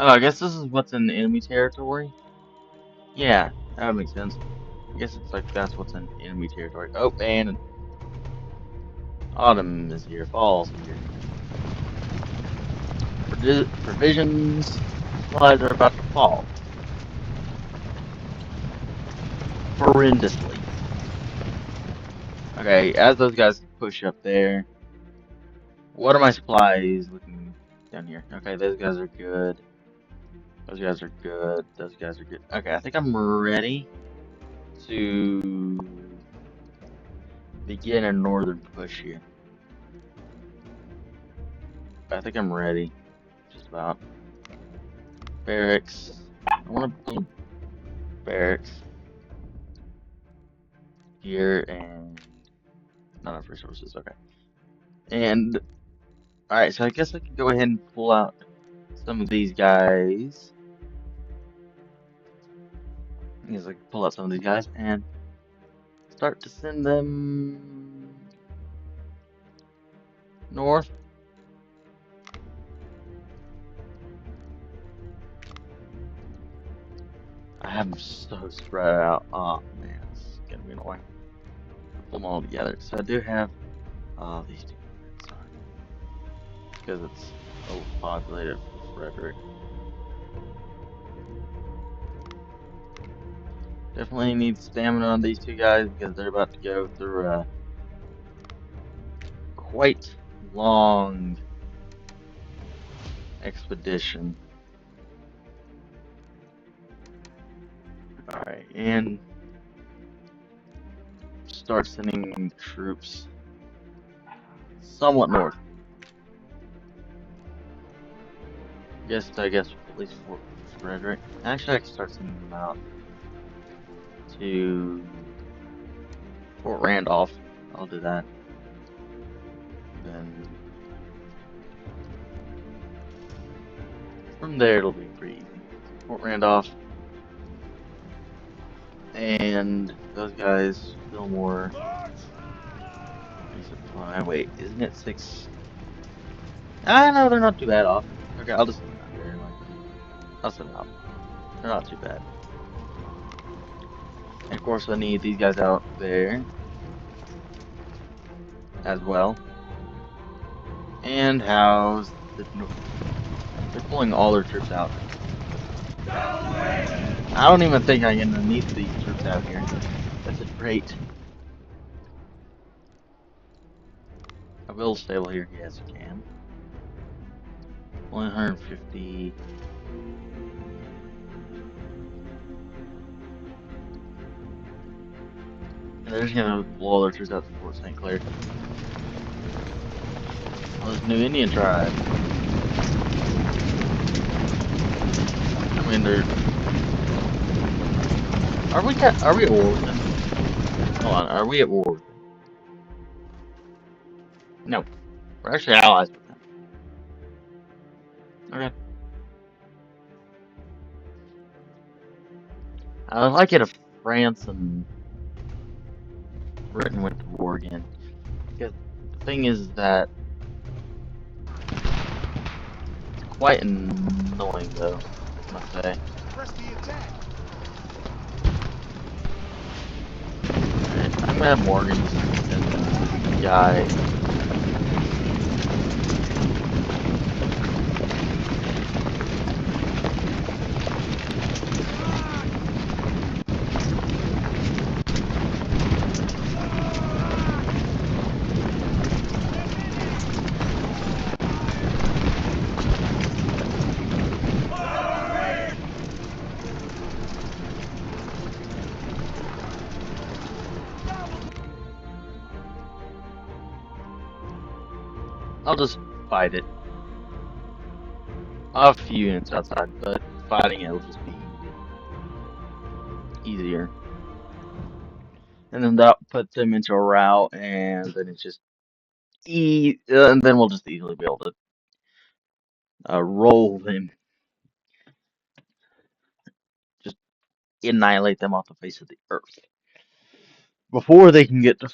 Speaker 3: Oh, I guess this is what's in enemy territory. Yeah, that would make sense. I guess it's like that's what's in enemy territory. Oh, and autumn is here. Fall's here. Provisions, supplies are about to fall. Horrendously. Okay, as those guys push up there, what are my supplies looking down here? Okay, those guys are good. Those guys are good. Those guys are good. Okay, I think I'm ready to begin a northern push here. I think I'm ready. Just about. Barracks. I want to build barracks here and not enough resources. Okay. And alright, so I guess I can go ahead and pull out some of these guys. I guess I can pull out some of these guys and start to send them north. I have them so spread out. Oh man, it's gonna be annoying. Put them all together. So I do have these two. Sorry. Because it's overpopulated for Frederick. Definitely need stamina on these two guys because they're about to go through a quite long expedition. Alright, and start sending troops somewhat north. I guess at least Fort Frederick. Actually, I can start sending them out to Fort Randolph. I'll do that. Then from there it'll be pretty easy. Fort Randolph. And those guys feel more resupply. Wait, isn't it 6? Ah, no, they're not too bad off. Okay, I'll just send them out here anyway. I'll send them out. They're not too bad. And of course, I need these guys out there as well. And how's the they're pulling all their troops out. I don't even think I'm gonna need these troops out here. That's a great. I will stable here. Yes, you can. Only 150. And they're just gonna blow all their troops out to Fort St. Clair. Oh, this new Indian tribe. I mean, they're. Are we at war with them? Hold on, are we at war with them? No, we're actually allies with them. Okay. I would like it if France and Britain went to war again. Because the thing is that it's quite annoying, though, I must say.
Speaker 2: Press the attack.
Speaker 3: Alright, I'm gonna have Morgan just send this guy. I'll just fight it. I'll have a few units outside, but fighting it will just be easier. And then that puts them into a route, and then it's just and then we'll just easily be able to roll them, just annihilate them off the face of the earth before they can get to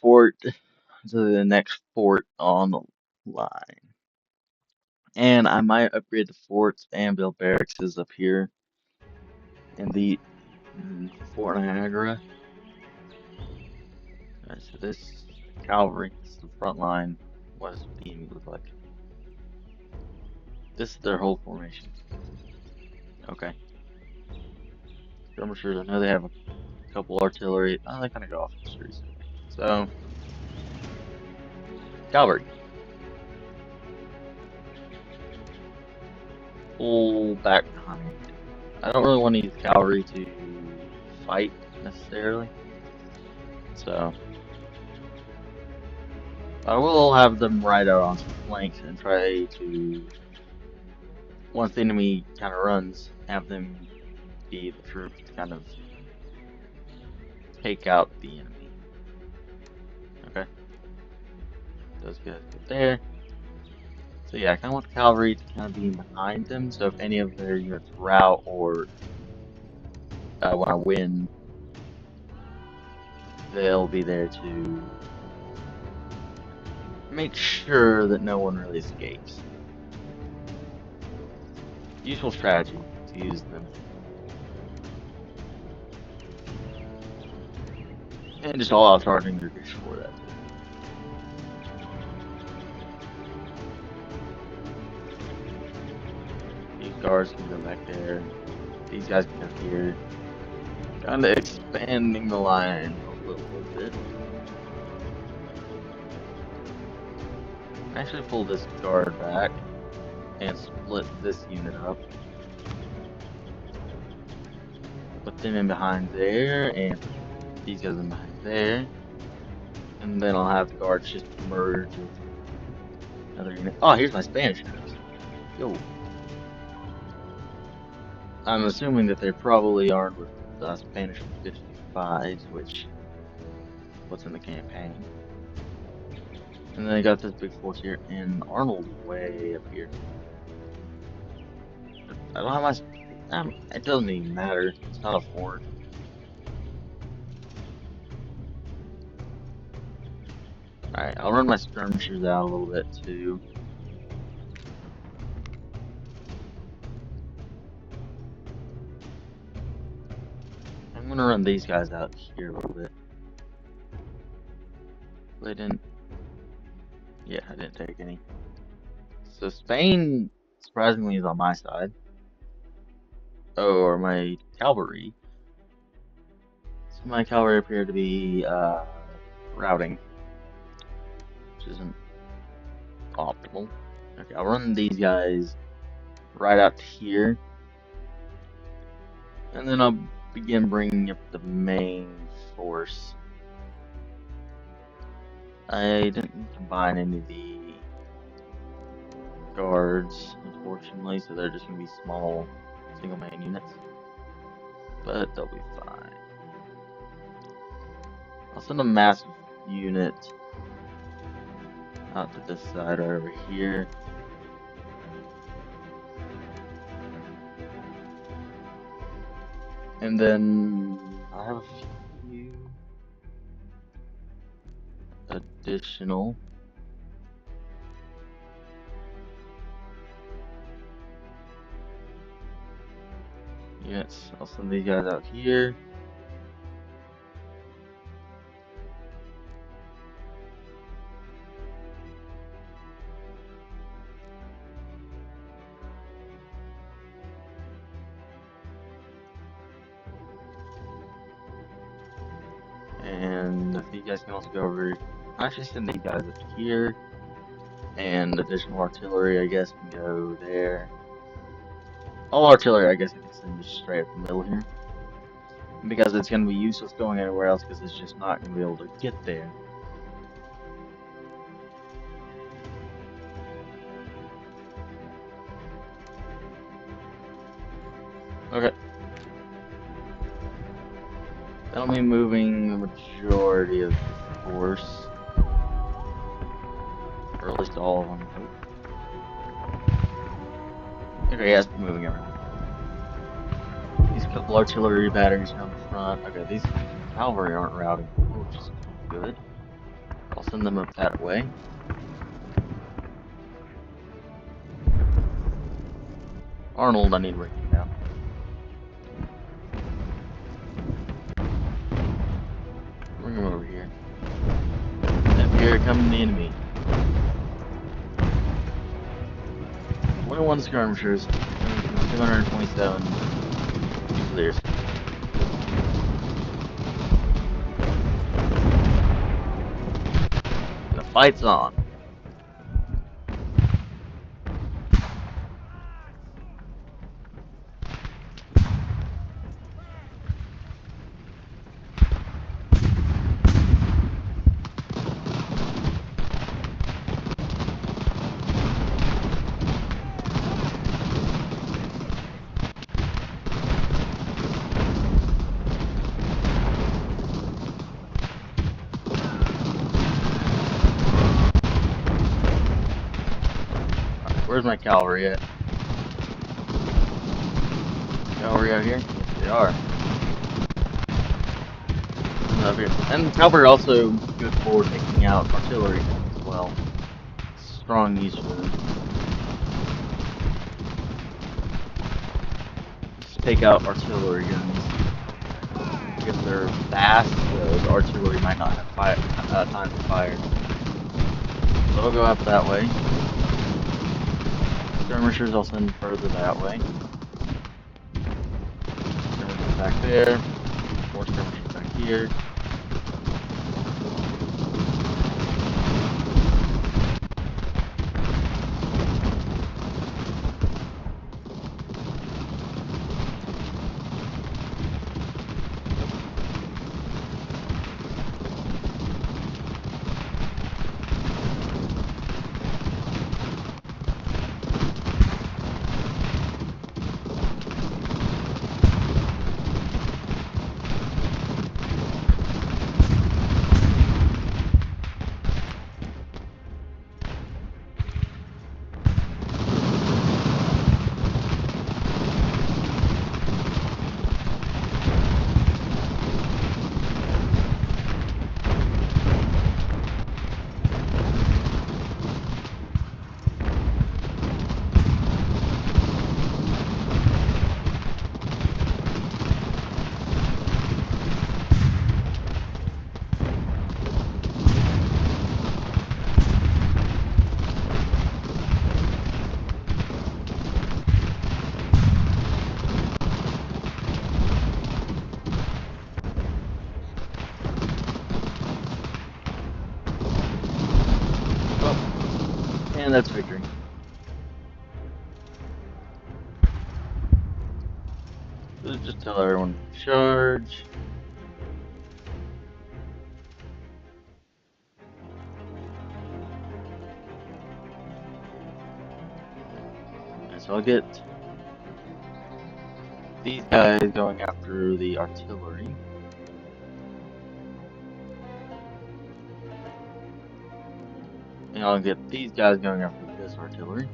Speaker 3: the next fort on the line. And I might upgrade the forts and build barracks up here in the Fort Niagara. Alright, so this cavalry, this is the front line. What does the enemy look like? This is their whole formation. Okay. Skirmishers, I know they have a couple artillery. Oh, they kind of go off the streets. So, cavalry. Pull back behind. I don't really want to use cavalry to fight necessarily. So, I will have them ride out on some flanks and try to, once the enemy kind of runs, have them be the troops to kind of take out the enemy. Okay. Those guys go there. So yeah, I kind of want the cavalry to kind of be behind them, so if any of their units rout or when I win, they'll be there to make sure that no one really escapes. Useful strategy to use them. And just all out charging their dish for that too. These guards can go back there. These guys can go here. Kinda expanding the line a little bit. Actually pull this guard back and split this unit up. Put them in behind there and these guys in behind there. And then I'll have the guards just merge with another unit. Oh, here's my Spanish troops. Yo. I'm assuming that they're probably armed with Spanish 55s, which what's in the campaign. And then I got this big force here, and Arnold way up here. I don't have my. It doesn't even matter. It's not a fort. Alright, I'll run my skirmishers out a little bit too. I'm gonna run these guys out here a little bit. They didn't. Yeah, I didn't take any. So Spain, surprisingly, is on my side. Oh, or my cavalry. So my cavalry appear to be routing, which isn't optimal. Okay, I'll run these guys right out here, and then I'll begin bringing up the main force. I didn't combine any of the guards, unfortunately, so they're just going to be small single man units, but they'll be fine. I'll send a massive unit out to this side right over here. And then I have a few additional units. I'll send these guys out here. And if you guys can also go over, actually send these guys up here, and additional artillery, I guess, can go there. All artillery, I guess, I can send just straight up the middle here, because it's going to be useless going anywhere else, because it's just not going to be able to get there. Okay. That'll be moving the majority of the force. Or at least all of them, I hope. Okay, yeah, it's moving everyone. These couple artillery batteries down the front. Okay, these cavalry aren't routing, which is good. I'll send them up that way. Arnold, I need to bring him down. becoming the enemy. 21 skirmishers, 227 fusiliers. The fight's on. Where's my cavalry at? Cavalry out here? Yes, they are. Up here. And cavalry are also good for taking out artillery as well. Strong use for them. Just take out artillery guns. If they're fast, the artillery might not have time to fire. So I'll go up that way. Skirmishers I'll send further that way. Skirmishers back there. More skirmishers back here. And that's victory. So just tell everyone to charge. And so I'll get these guys going after the artillery. And I'll get these guys going after this artillery.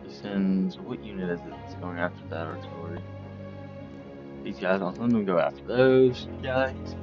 Speaker 3: Since what unit is it that's going after that artillery? These guys, I'll send them to go after those guys.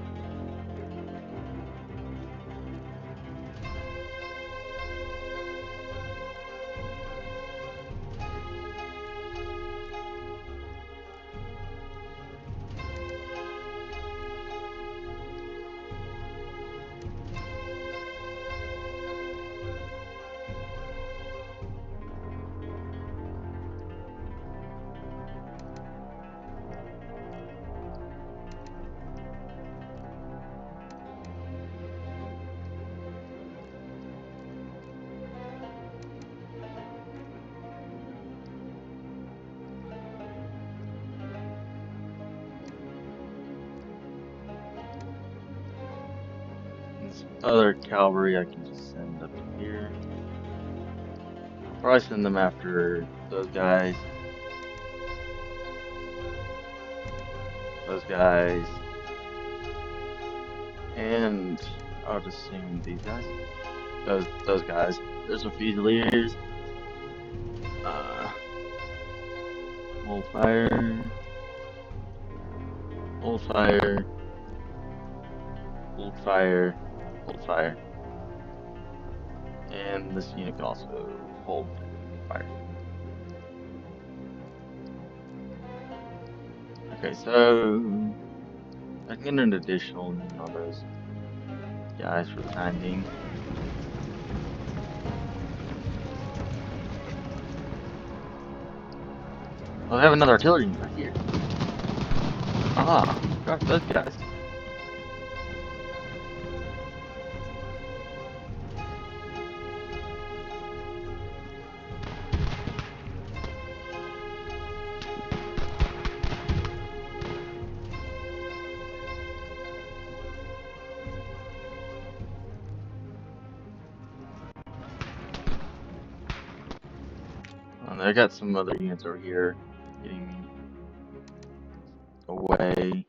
Speaker 3: This other cavalry I can just send up here. I'll probably send them after those guys. Those guys. And I'll just assume these guys. Those guys. There's some Fusiliers. Hold fire. Hold fire. Hold fire. Hold fire. And this unit can also hold fire. Okay, so I can get an additional unit on those. guys for the time being. Oh, they have another artillery unit right here. Ah, got those guys. I got some other units over here getting away.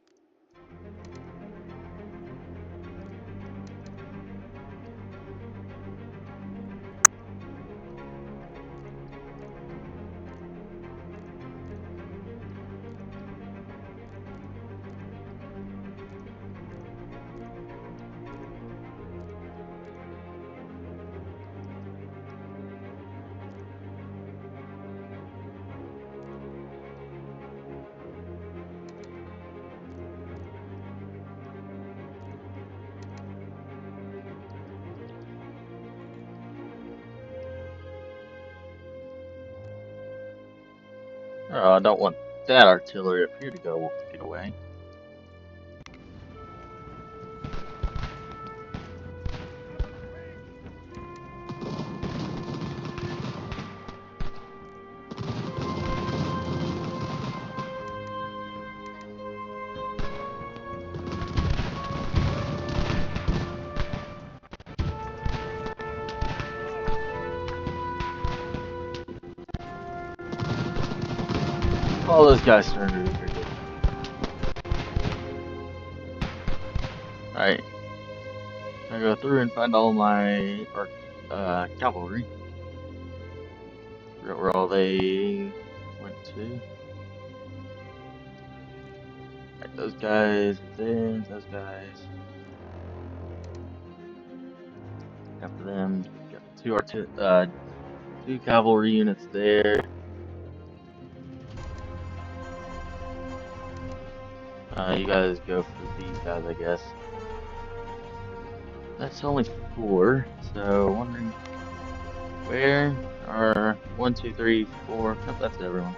Speaker 3: Oh, I don't want that artillery up here to get away. All those guys surrendered. Very good. Alright. I go through and find all my cavalry. Forgot where all they went to. Alright, those guys there, those guys. After them, got two cavalry units there. You guys go for these guys, I guess. That's only 4, so wondering where are 1, 2, 3, 4. Nope, that's everyone.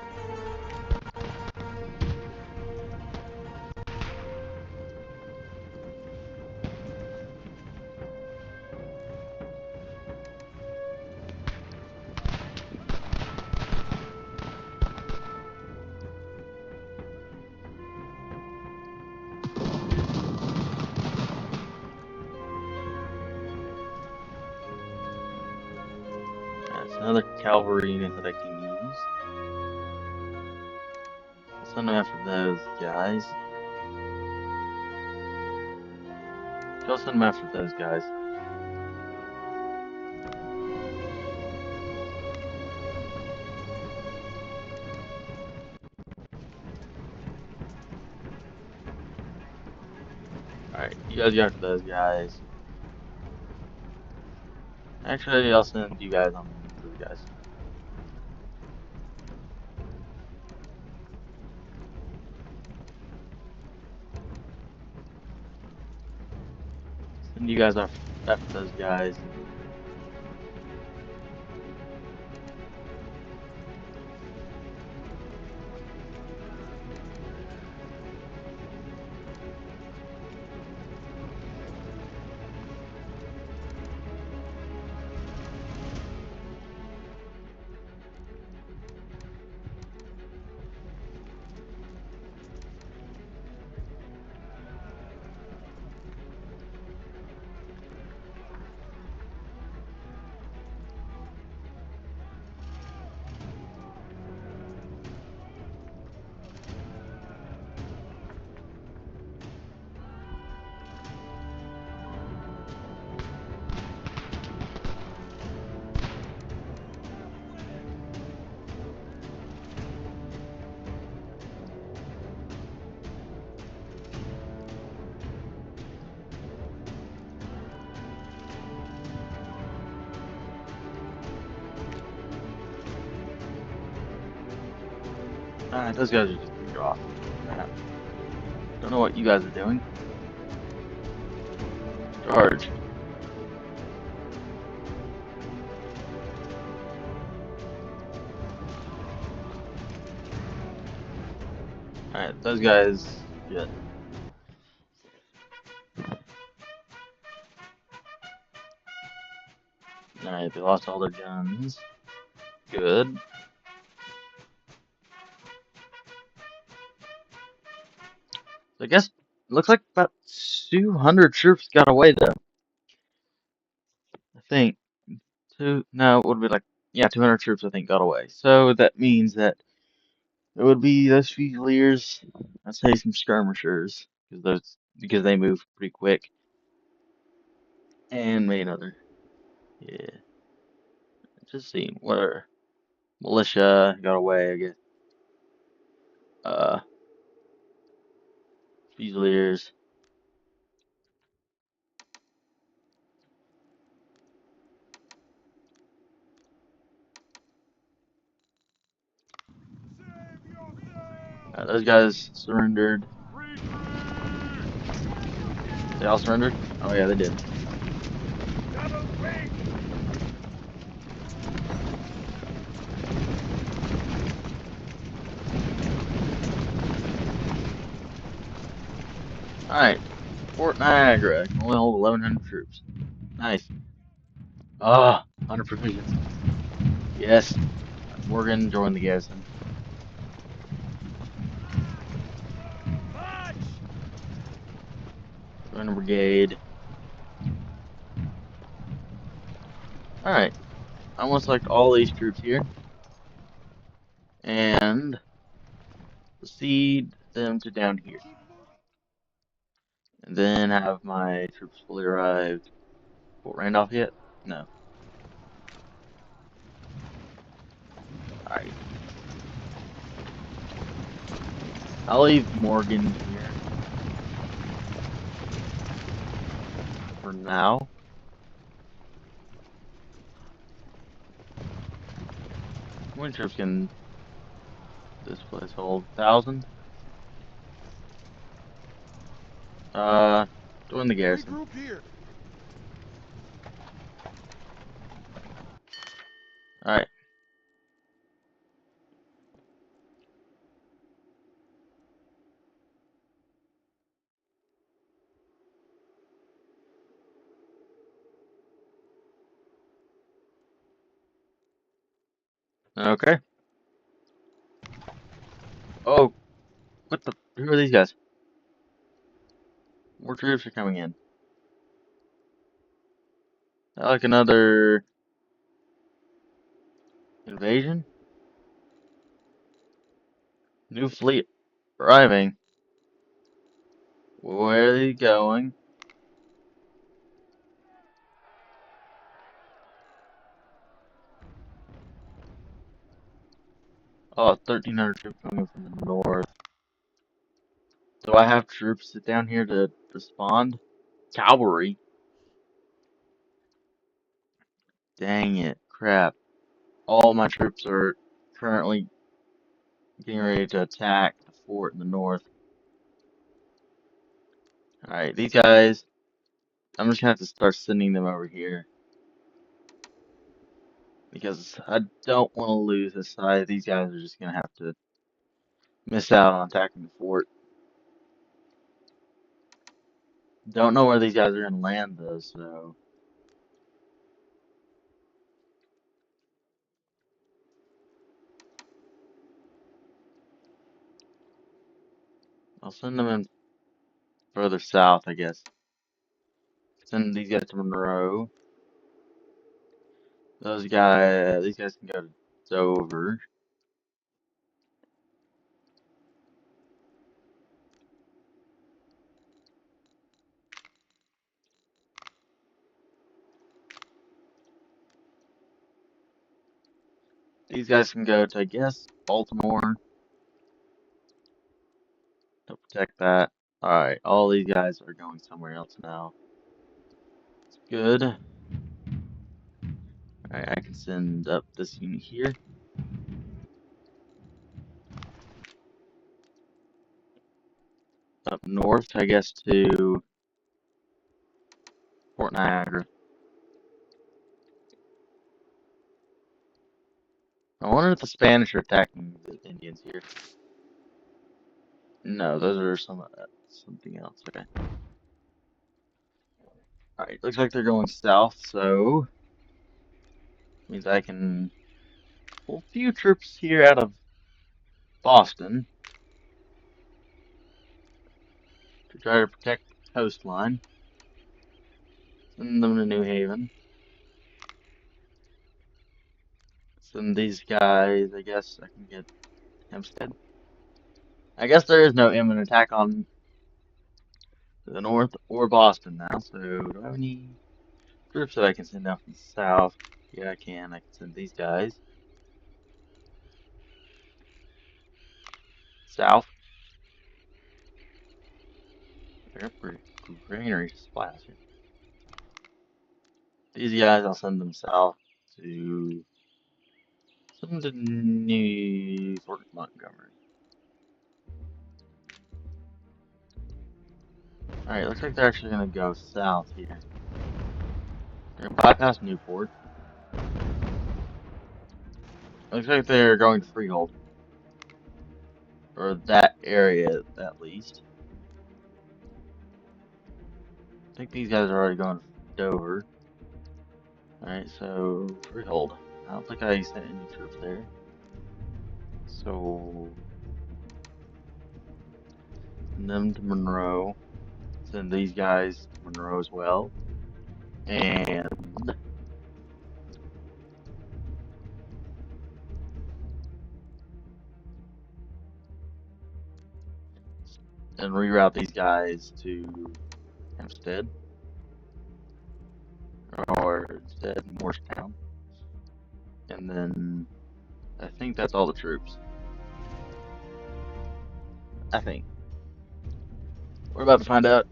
Speaker 3: That's another cavalry unit that I can use. I'll send them after those guys. Go send them after those guys. Alright, you guys go after those guys. Actually, I'll send you guys on those guys. Send you guys off after those guys. Alright, those guys are just gonna go off. Don't know what you guys are doing. Charge. Alright, those guys. Good. Alright, they lost all their guns. Good. So I guess it looks like about 200 troops got away though. I think. No, it would be like, yeah, 200 troops I think got away. So that means that it would be those Fusiliers, I'd say some skirmishers, because they move pretty quick. And maybe another, yeah. Just seeing what are militia got away, I guess. Fusiliers. Those guys surrendered. They all surrendered? Oh yeah, they did. Alright, Fort Niagara can only hold 1,100 troops. Nice. Ah, 100 provisions. Yes, Morgan joined the garrison. Join the brigade. Alright, I almost select all these troops here. And proceed them to down here. And then have my troops fully arrived. Fort Randolph yet? No. Alright. I'll leave Morgan here for now. How many troops can this place hold? 1,000? Join the garrison.
Speaker 2: Regroup here.
Speaker 3: Alright. Okay. Oh, what the? Who are these guys? More troops are coming in. I like another invasion? New fleet arriving. Where are they going? Oh, 1,300 troops coming from the north. Do I have troops down here to respond? Cavalry? Dang it. Crap. All my troops are currently getting ready to attack the fort in the north. Alright, these guys, I'm just gonna have to start sending them over here. Because I don't want to lose this side. These guys are just gonna have to miss out on attacking the fort. Don't know where these guys are gonna land though, so I'll send them in further south, I guess. Send these guys to Monroe. These guys can go to Dover. These guys can go to, I guess, Baltimore to protect that. Alright, all these guys are going somewhere else now. It's good. Alright, I can send up this unit here. Up north, I guess, to Fort Niagara. I wonder if the Spanish are attacking the Indians here. No, those are something else. Okay. Alright, looks like they're going south, so means I can pull a few troops here out of Boston to try to protect the coastline. Send them to New Haven. Send these guys, I guess I can get Hempstead. I guess there is no imminent attack on the north or Boston now, so do I have any troops that I can send out from the south? Yeah, I can. I can send these guys south. They're pretty greenery splash. These guys, I'll send them south to send to New Fort Montgomery. Alright, looks like they're actually gonna go south here. They're gonna bypass Newport. Looks like they're going to Freehold. Or that area, at least. I think these guys are already going to Dover. Alright, so Freehold. I don't think I sent any troops there. So send them to Monroe. Send these guys to Monroe as well. And reroute these guys to Hempstead. Or instead Morristown. And then I think that's all the troops. I think. We're about to find out.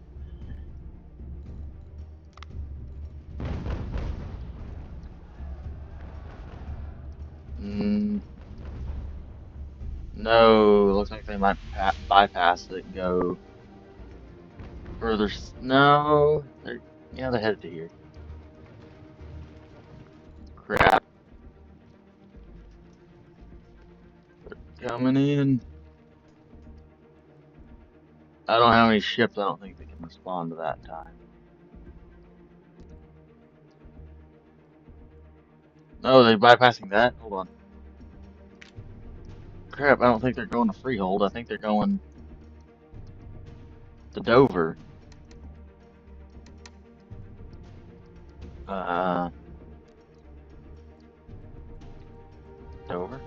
Speaker 3: No, looks like they might bypass it and go further. No, yeah, they're headed to here. Crap. They're coming in. I don't have any ships. I don't think they can respond to that time. No, they're bypassing that. Hold on. Crap, I don't think they're going to Freehold. I think they're going to Dover. Dover?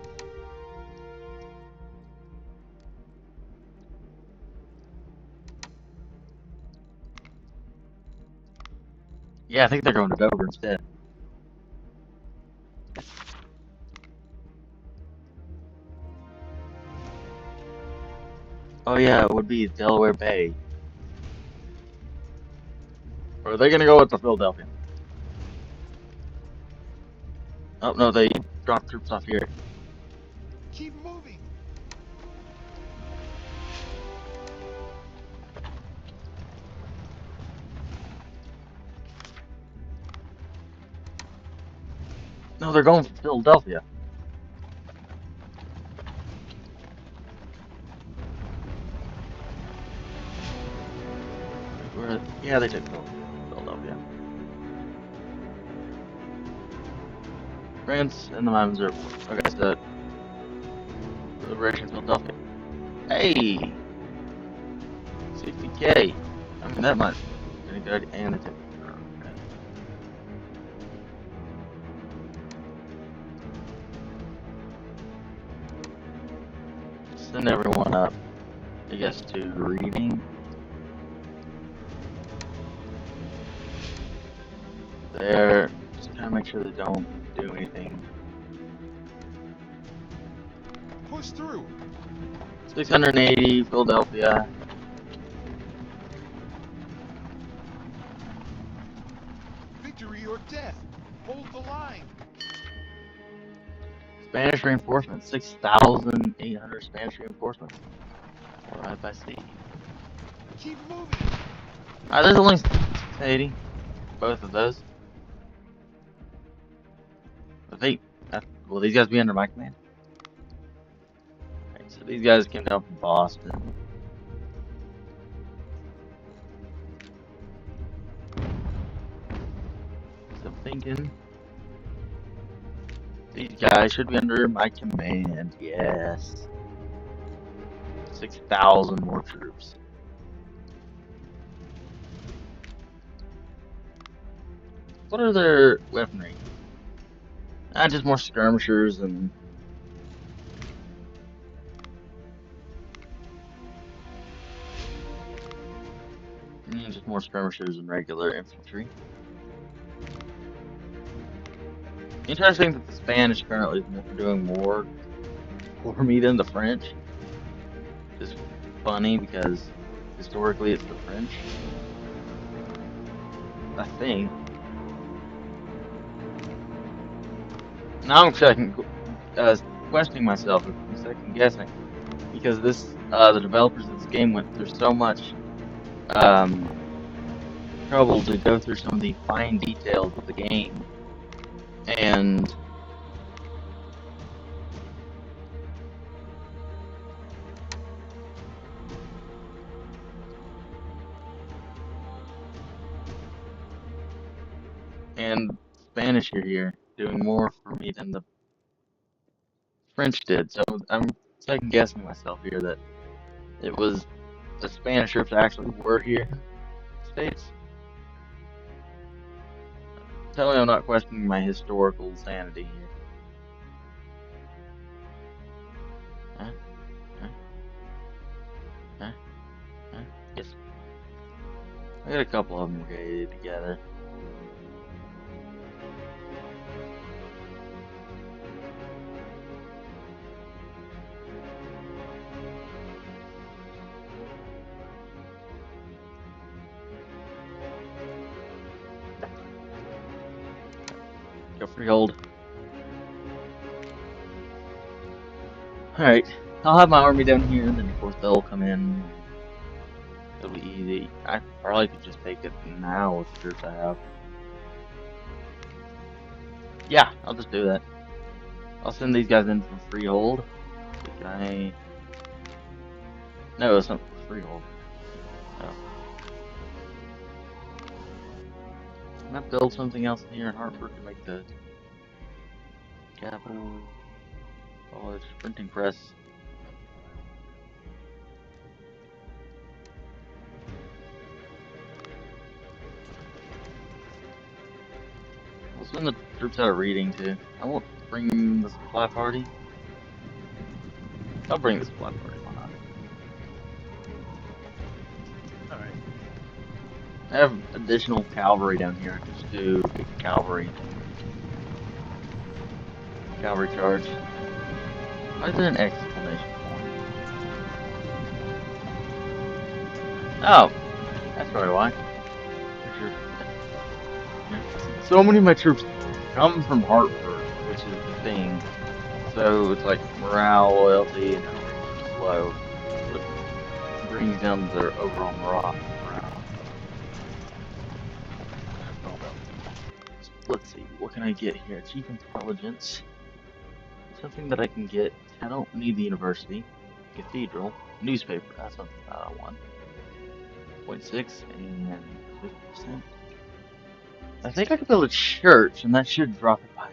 Speaker 3: Yeah, I think they're going to Dover instead. Oh yeah, it would be Delaware Bay. Or are they gonna go with the Philadelphia? Oh no, they dropped troops off here.
Speaker 2: Keep moving.
Speaker 3: No, they're going for Philadelphia. Yeah, they took Philadelphia. France and the Mines are okay. So Liberation of Philadelphia. Hey, 60K. I mean that much. Pretty good, and they took. Okay. Send everyone up. I guess to reading. There. Just kind of make sure they don't do anything.
Speaker 2: Push through.
Speaker 3: 680 Philadelphia.
Speaker 2: Victory or death. Hold the line.
Speaker 3: Spanish reinforcements. 6,800 Spanish reinforcements. Alright, by sea.
Speaker 2: Keep moving.
Speaker 3: Alright, there's only 680. Both of those. Will these guys be under my command? Alright, so these guys came down from Boston. thinking these guys should be under my command. Yes. 6,000 more troops. What are their weaponry? Just more skirmishers and just more skirmishers and regular infantry. Interesting that the Spanish currently is doing more for me than the French. It's funny because historically it's the French. I think. Now I'm questioning myself. I'm second guessing because the developers of this game went through so much um, trouble to go through some of the fine details of the game, and Spanish are here doing more for me than the French did. So I'm second guessing myself here that it was the Spanish troops actually were here in the States. Tell me I'm not questioning my historical sanity here. Huh? Huh? Huh? Huh? Yes. I got a couple of them gated together. Go freehold. Alright, I'll have my army down here, and then of course they'll come in. It'll be easy. I probably could just take it now with the troops I have. Yeah, I'll just do that. I'll send these guys in for freehold. Can I... No, it's not for freehold. Oh. Can I build something else here in Hartford to make the capital college printing press? I'll send the troops out of Reading too. I won't bring the supply party. I'll bring the supply party, why not? Alright. I have additional cavalry down here. I can just do cavalry charge. Why is there an exclamation point? Oh, that's probably why. So many of my troops come from Hartford, which is the thing. So it's like morale, loyalty, and everything's just low. So it brings down their overall morale. Let's see, what can I get here? Chief intelligence. Something that I can get. I don't need the university. Cathedral. Newspaper. That's something that I want. 0.6 and 50%. I think I could build a church, and that should drop it by.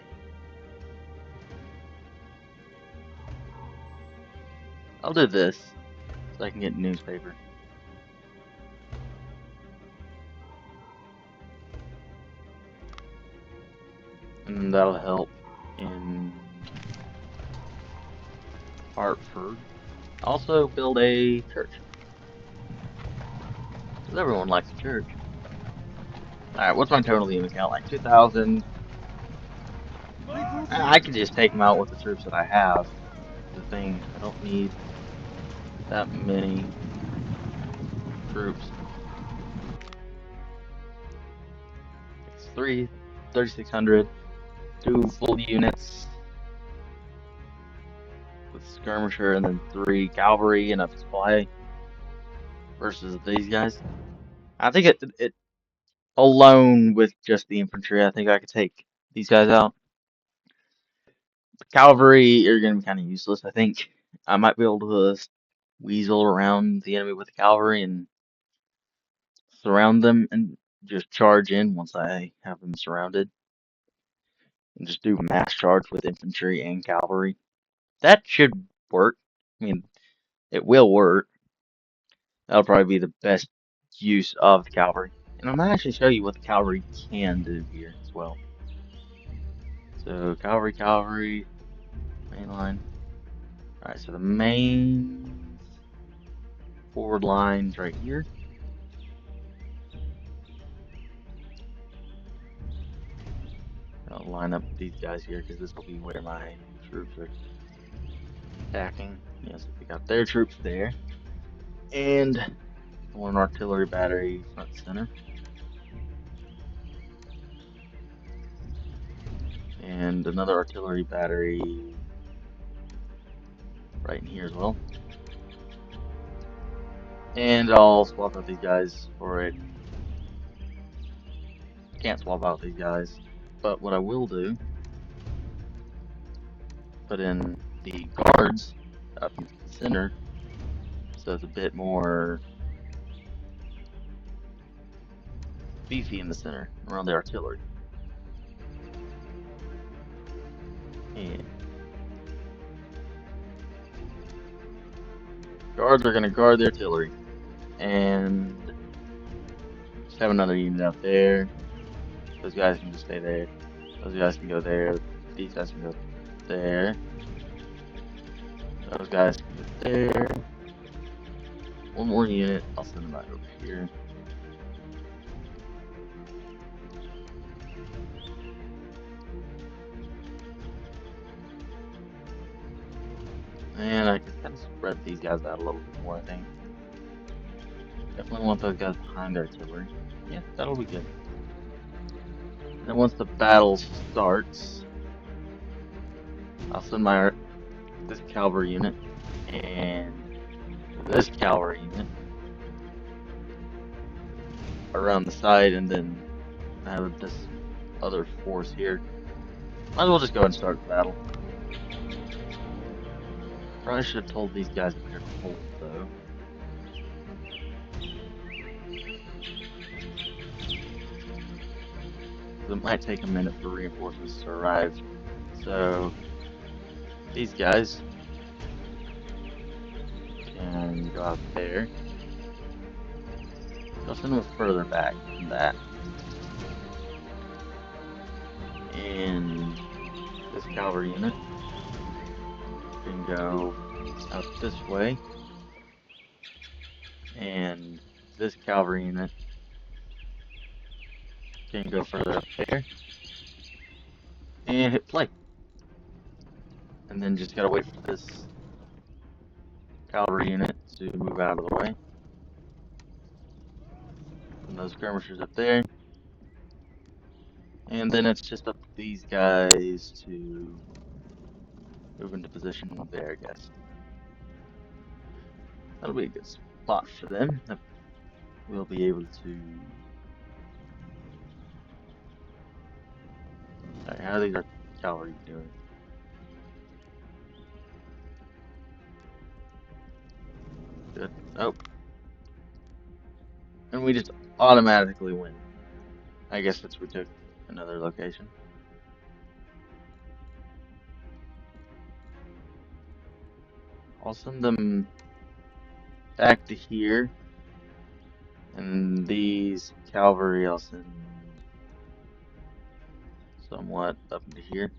Speaker 3: I'll do this, so I can get newspaper. And that'll help in Hartford. Also, build a church. Because everyone likes a church. Alright, what's my total unit count? Like 2,000. I can just take them out with the troops that I have. The thing, I don't need that many troops. It's 3,600. 2 full units with skirmisher, and then 3 cavalry and a supply versus these guys. I think it alone with just the infantry, I think I could take these guys out. The cavalry are going to be kind of useless. I think I might be able to weasel around the enemy with the cavalry and surround them and just charge in once I have them surrounded. and just do mass charge with infantry and cavalry. That should work. I mean, it will work. That'll probably be the best use of the cavalry. And I'm gonna actually show you what the cavalry can do here as well. So cavalry, main line. Alright, so the main forward line's right here. I'll line up these guys here because this will be where my troops are attacking. Yes, they got their troops there. And one artillery battery front center. And another artillery battery right in here as well. And I'll swap out these guys for it. Can't swap out these guys. But what I will do, put in the guards up in the center, so it's a bit more beefy in the center around the artillery. And guards are gonna guard the artillery. And just have another unit out there. Those guys can just stay there. Those guys can go there. These guys can go there. Those guys can go there. One more unit. I'll send them back over here. And I can kind of spread these guys out a little bit more, I think. Definitely want those guys behind artillery. Yeah, that'll be good. And then once the battle starts, I'll send this cavalry unit and this cavalry unit around the side, and then have this other force here. Might as well just go and start the battle. Probably should have told these guys where to hold, though. It might take a minute for reinforcements to arrive. So, these guys can go out there. I'll send them further back than that. And this cavalry unit can go out this way. And this cavalry unit can go further up there. And hit play. And then just gotta wait for this cavalry unit to move out of the way. And those skirmishers up there. And then it's just up to these guys to move into position there, I guess. That'll be a good spot for them. We'll be able to... Alright, how are these cavalry doing? Good. Oh. And we just automatically win. I guess since we took another location. I'll send them back to here. And these cavalry I'll send somewhat up into here.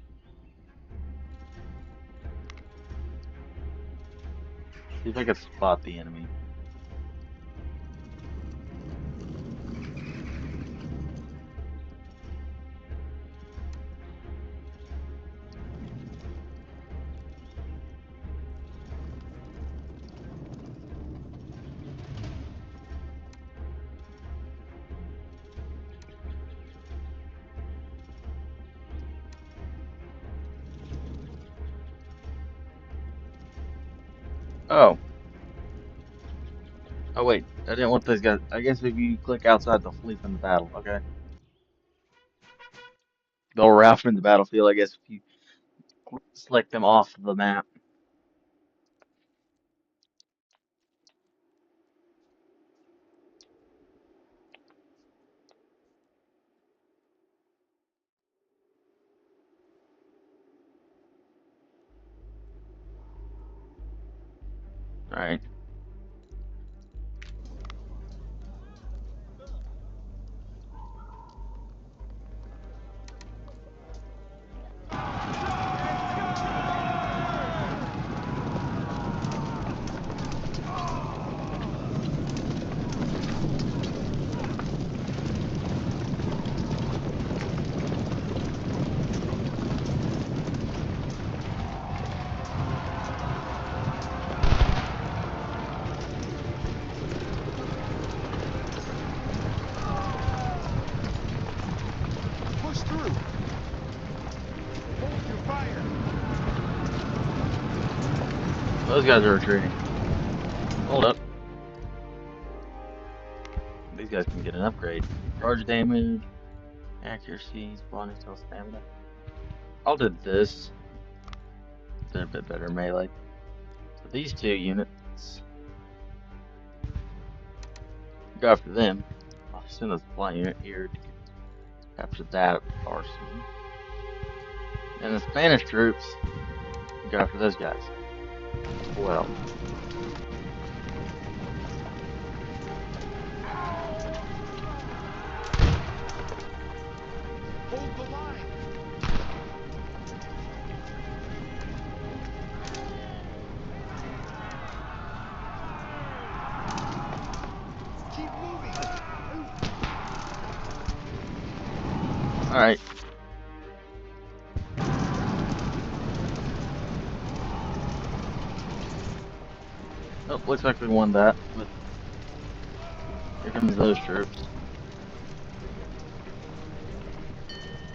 Speaker 3: See if I can spot the enemy. Oh. Oh wait, I didn't want those guys. I guess if you click outside, they'll flee from the battle. Okay. They'll rout from the battlefield, I guess, if you select them off the map. Alright.
Speaker 2: Push through. Hold your fire.
Speaker 3: Those guys are retreating. Hold up. These guys can get an upgrade. Charge damage, accuracy, spawning cell stamina. I'll do this. They're a bit better melee. So these two units, go after them. I'll send a supply unit here to capture that arsenal. And the Spanish troops, go after those guys as well.
Speaker 2: Hold the line. Keep moving.
Speaker 3: Alright. Oh, looks like we won that. But here comes those troops.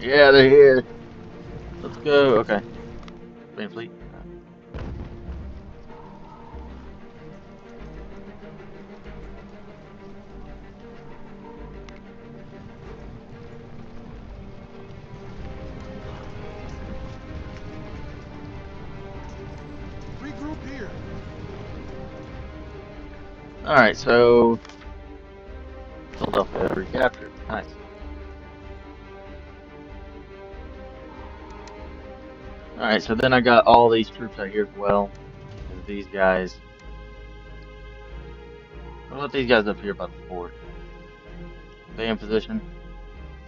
Speaker 3: Yeah, they're here. Let's go. Okay. Main fleet.
Speaker 2: Regroup here.
Speaker 3: Alright, so Philadelphia recaptured. Nice. Alright, so then I got all these troops out here as well. And these guys. What about these guys up here by the fort? Are they in position?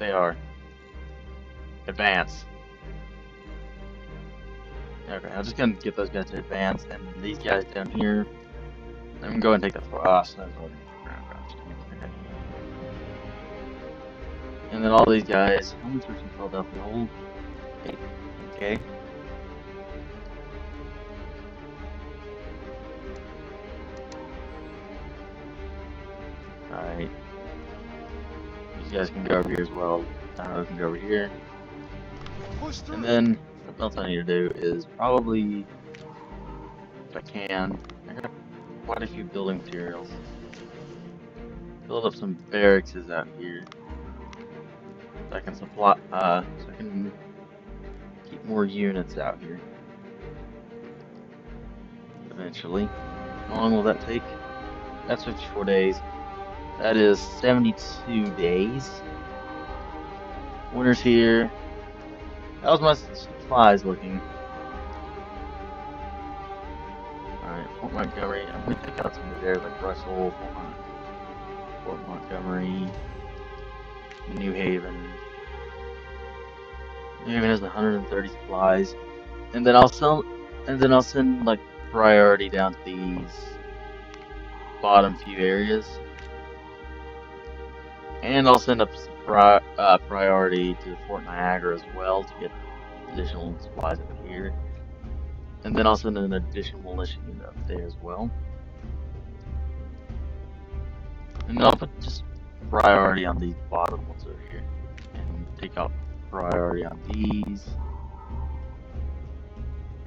Speaker 3: They are. Advance. Okay, I'm just gonna get those guys to advance, and these guys down here. I'm gonna go and take the frost. That's what okay. And then all these guys. How many troops in Philadelphia? Hold. 8. Okay. Alright. These guys can go over here as well. I can go over here.
Speaker 2: Push through.
Speaker 3: And then something else I need to do is probably, if I can, I got quite a few building materials. Build up some barracks out here. So I can supply, so I can keep more units out here. Eventually. How long will that take? That's 54 days. That is 72 days. Winter's here. How's my supplies looking? Alright, Fort Montgomery. I'm gonna take out some of theirs like Russell, Fort Montgomery, New Haven. New Haven has 130 supplies. And then I'll send like priority down to these bottom few areas. And I'll send up priority to Fort Niagara as well to get additional supplies up here. And then I'll send an additional militia unit up there as well. And then I'll put just priority on these bottom ones over here. And take out priority on these.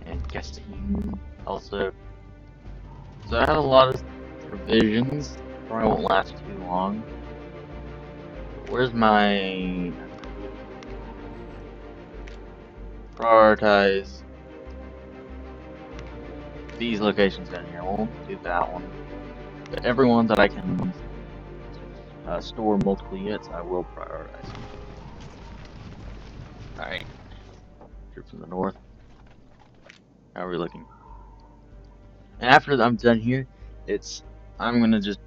Speaker 3: And Castine also. So I have a lot of provisions. Probably won't last too long. Where's my prioritize these locations down here? I won't do that one. But everyone that I can store multiple units, I will prioritize. Alright. Troops in the north. How are we looking? And after I'm done here, I'm gonna just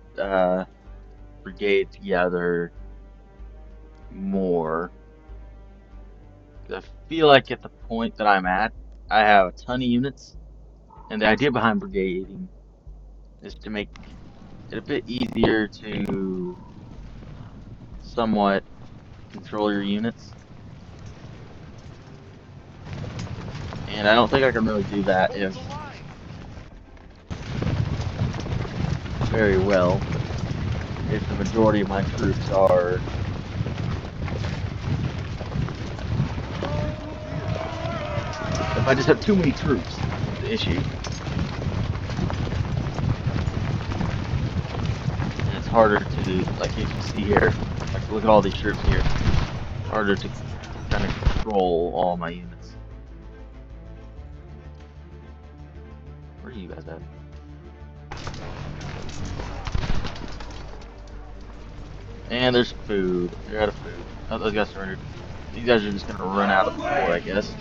Speaker 3: brigade together more. 'Cause I feel like at the point that I'm at, I have a ton of units, and the idea behind brigading is to make it a bit easier to somewhat control your units. And I don't think I can really do that
Speaker 2: Hold
Speaker 3: if
Speaker 2: the line.
Speaker 3: very well if the majority of my troops are if I just have too many troops. That's the issue. And it's harder to, like you can see here, like look at all these troops here. It's harder to kind of control all my units. Where are you guys at? And there's food. They're out of food. Oh, those guys surrendered. These guys are just gonna run out of the fort, I guess.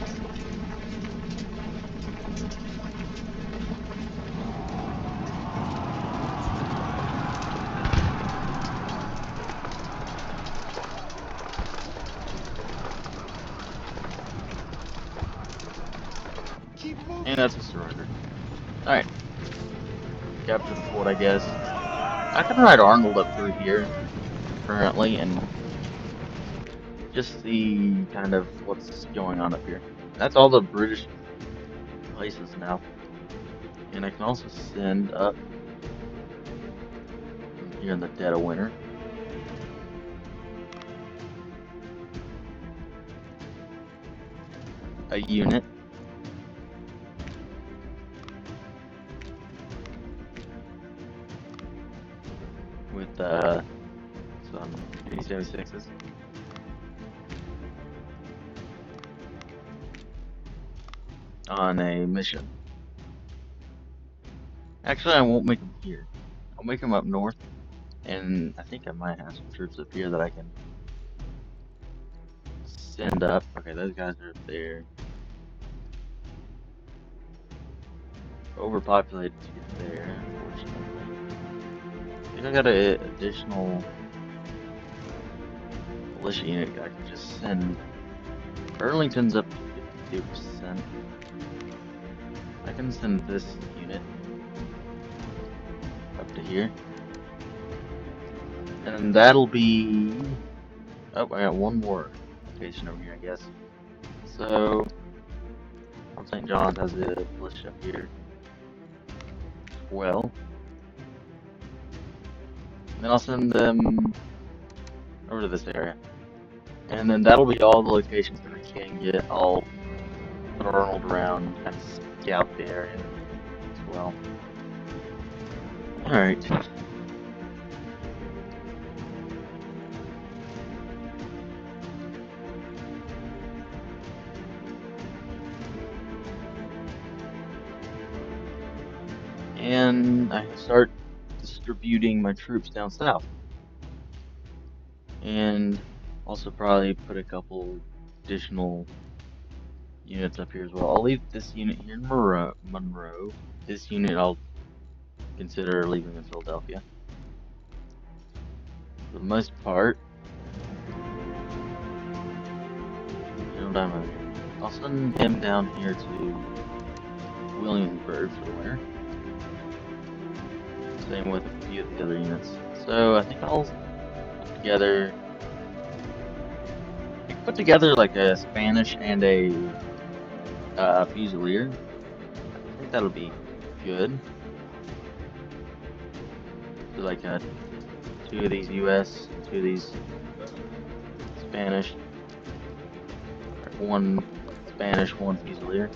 Speaker 2: Keep moving.
Speaker 3: And that's a surrender. Alright. Capture the fort, I guess. I can ride Arnold up through here currently and just see kind of what's going on up here. That's all the British places now. And I can also send up here in the dead of winter. A unit. With some P-76s. On a mission. Actually, I won't make them here. I'll make them up north. And I think I might have some troops up here that I can send up. Okay, those guys are up there. Overpopulated to get there, unfortunately. I think I got an additional militia unit I can just send. Burlington's up to 52%. I can send this unit up to here. And that'll be... Oh, I got one more location over here, I guess. So, St. John's has a militia up here. Well, then I'll send them over to this area. And then that'll be all the locations that I can get. I'll put Arnold around and kind of scout the area as well. Alright. And I start distributing my troops down south. And also probably put a couple additional units up here as well. I'll leave this unit here in Monroe. This unit I'll consider leaving in Philadelphia. For the most part, I'll send him down here to Williamsburg for the winter. Same with a few of the other units. So I think I'll put together like a Spanish and a Fusilier. I think that'll be good. So like two of these US, two of these Spanish, or one Spanish, one Fusilier.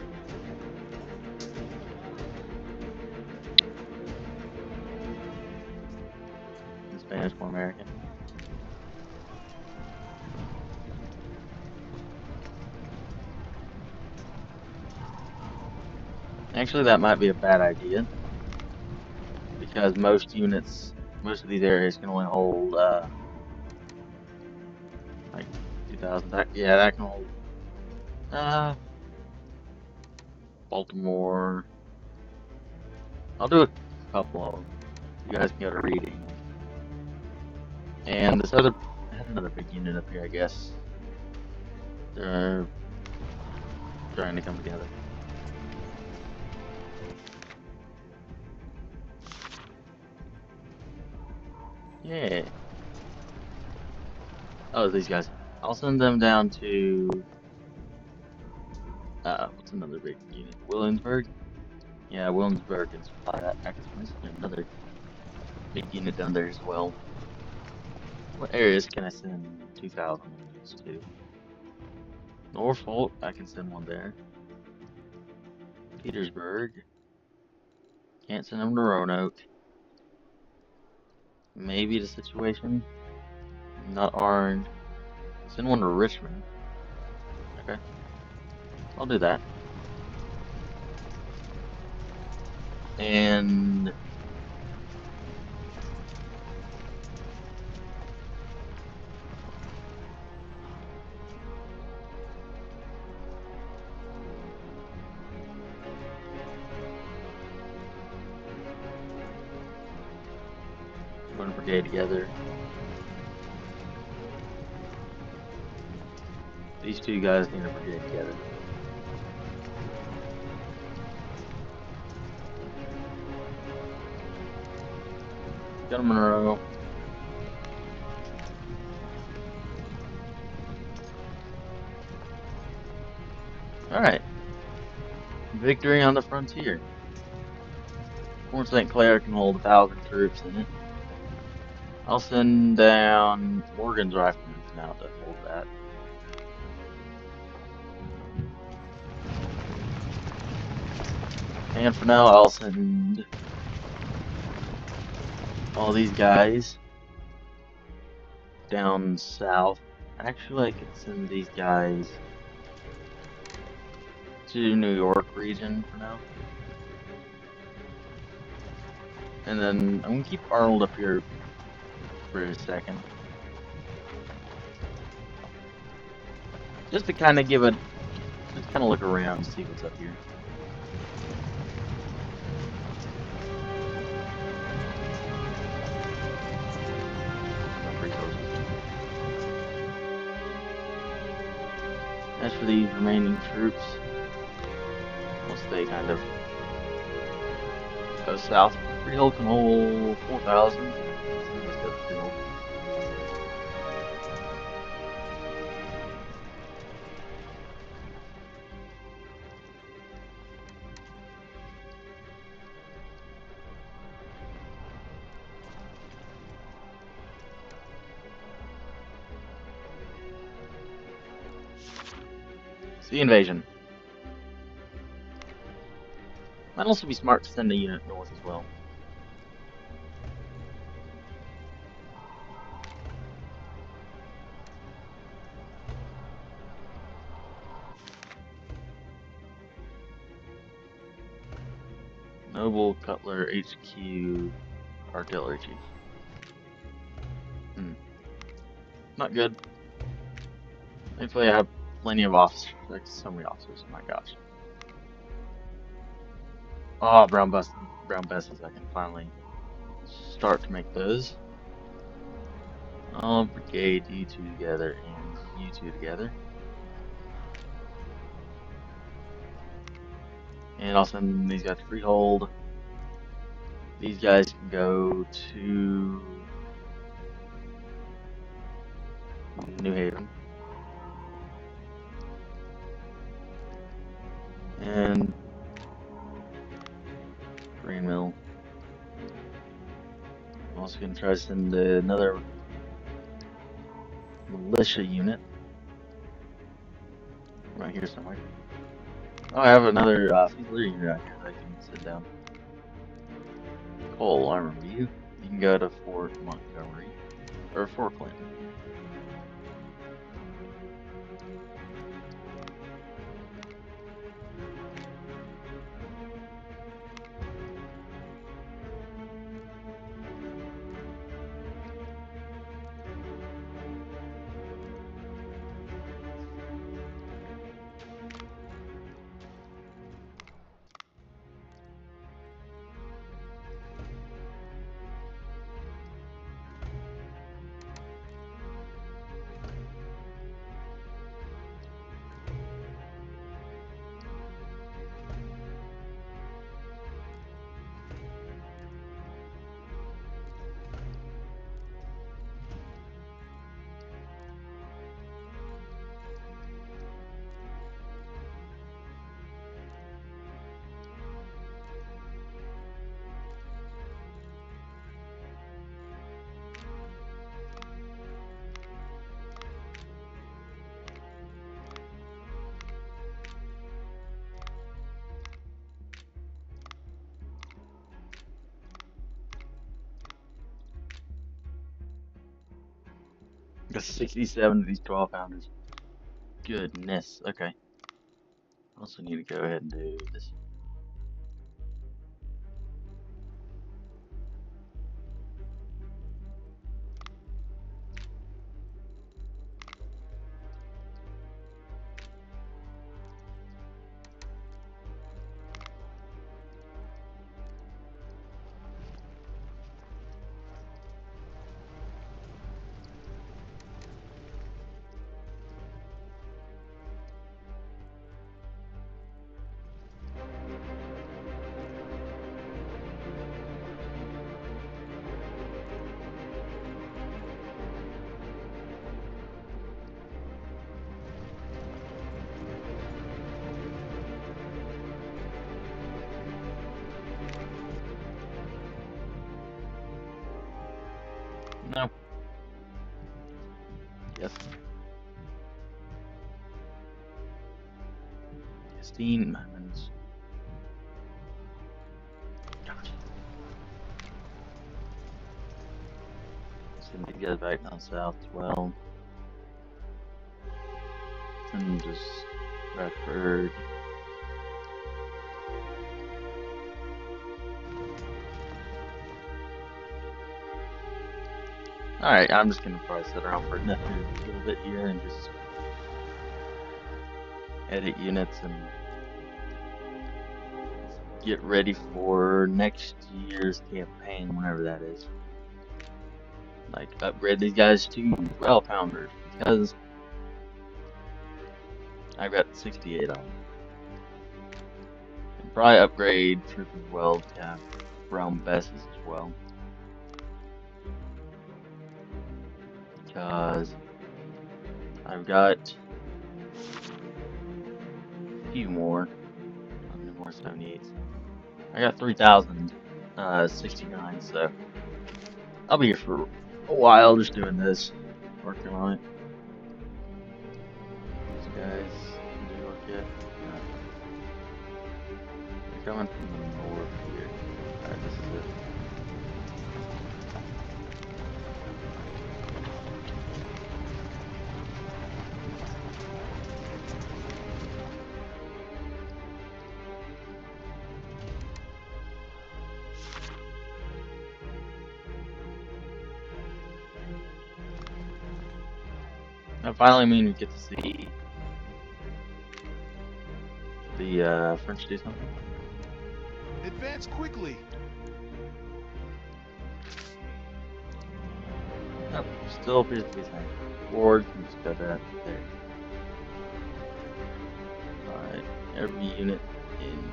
Speaker 3: One Spanish, one American. Actually, that might be a bad idea because most of these areas can only hold like 2,000. Yeah, that can hold Baltimore. I'll do a couple of them. You guys can go to reading. And this other, I have another big unit up here, I guess. They're trying to come together. Yeah. Oh, these guys. I'll send them down to, what's another big unit? Williamsburg? Yeah, Williamsburg can supply that. I can send another big unit down there as well. What areas can I send 2,000 units to? Norfolk, I can send one there. Petersburg. Can't send them to Roanoke. Maybe the situation. Not Orange. Send one to Richmond. Okay. I'll do that. And one brigade together. These two guys need a brigade together. Got them in a row. Alright. Victory on the frontier. Fort St. Clair can hold 1,000 troops in it. I'll send down Morgan's riflemen now to hold that. And for now, I'll send all these guys down south. Actually, I could send these guys to New York region for now. And then I'm gonna keep Arnold up here for a second. Just to kind of just kind of look around and see what's up here. As for these remaining troops, once they kind of go south, Freehold can hold 4,000. Let's go to Freehold. Sea invasion. Might also be smart to send a unit north as well. Noble Cutler HQ Artillery Chief. Not good. Thankfully, I have plenty of officers. Like so many officers. Oh my gosh. Oh, brown buses. I can finally start to make those. I'll brigade you two together and you two together. And I'll send these guys to Freehold. These guys can go to New Haven. And Green Mill. I'm also going to try to send another militia unit. Right here somewhere. Oh, I have another Fusilier unit out here that I can sit down. Cole, I remember you. You can go to Fort Montgomery. Or Fort Clinton. Got 67 of these 12 pounders. Goodness. Okay. Also need to go ahead and do this. No. Yes. Steam moments. Gotcha. Send these guys back down south as well. And just Bradford. Alright, I'm just gonna probably sit around for another little bit here and just edit units and get ready for next year's campaign, whenever that is. Like, upgrade these guys to 12 pounders because I've got 68 on them. And probably upgrade Troop as well to have Realm Besses as well. Because I've got a few more. No more 78s. I got 3,069, so I'll be here for a while just doing this, working on it. These guys in New York yet? No. They're coming from the north here. Alright, this is it. I finally mean we get to see the French do something.
Speaker 2: Advance quickly.
Speaker 3: Nope, still appears to be the same. Ward can just go that there. Alright, every unit in.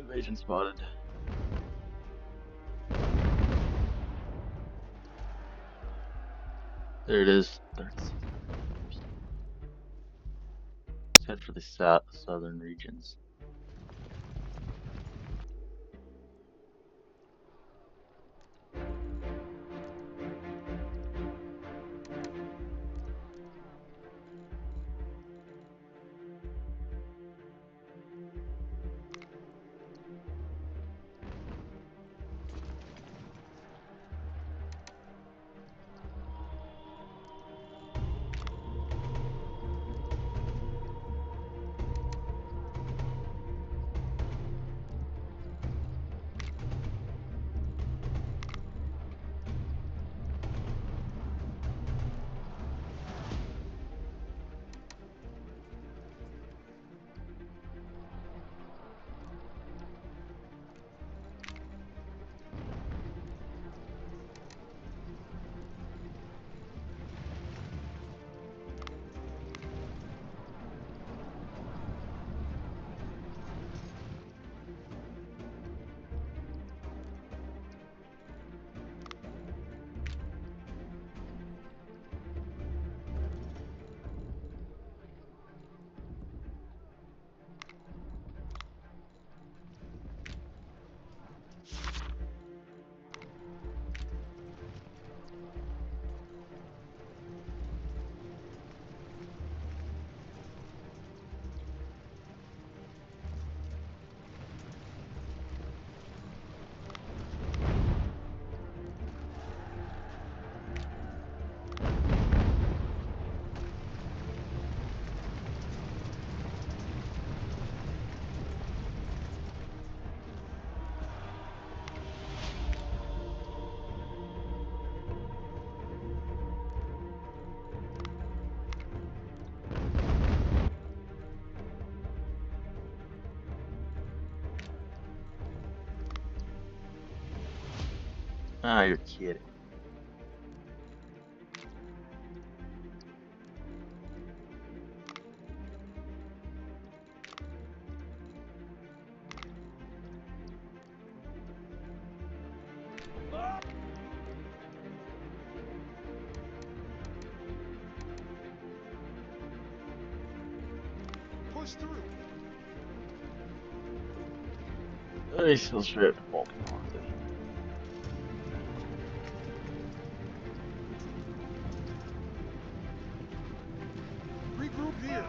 Speaker 3: Invasion spotted. There it is. 36 meters. Let's head for the southern regions. Ah, you're kidding.
Speaker 2: Push through.
Speaker 3: They still straight up to Baltimore, aren't they?
Speaker 2: Regroup here.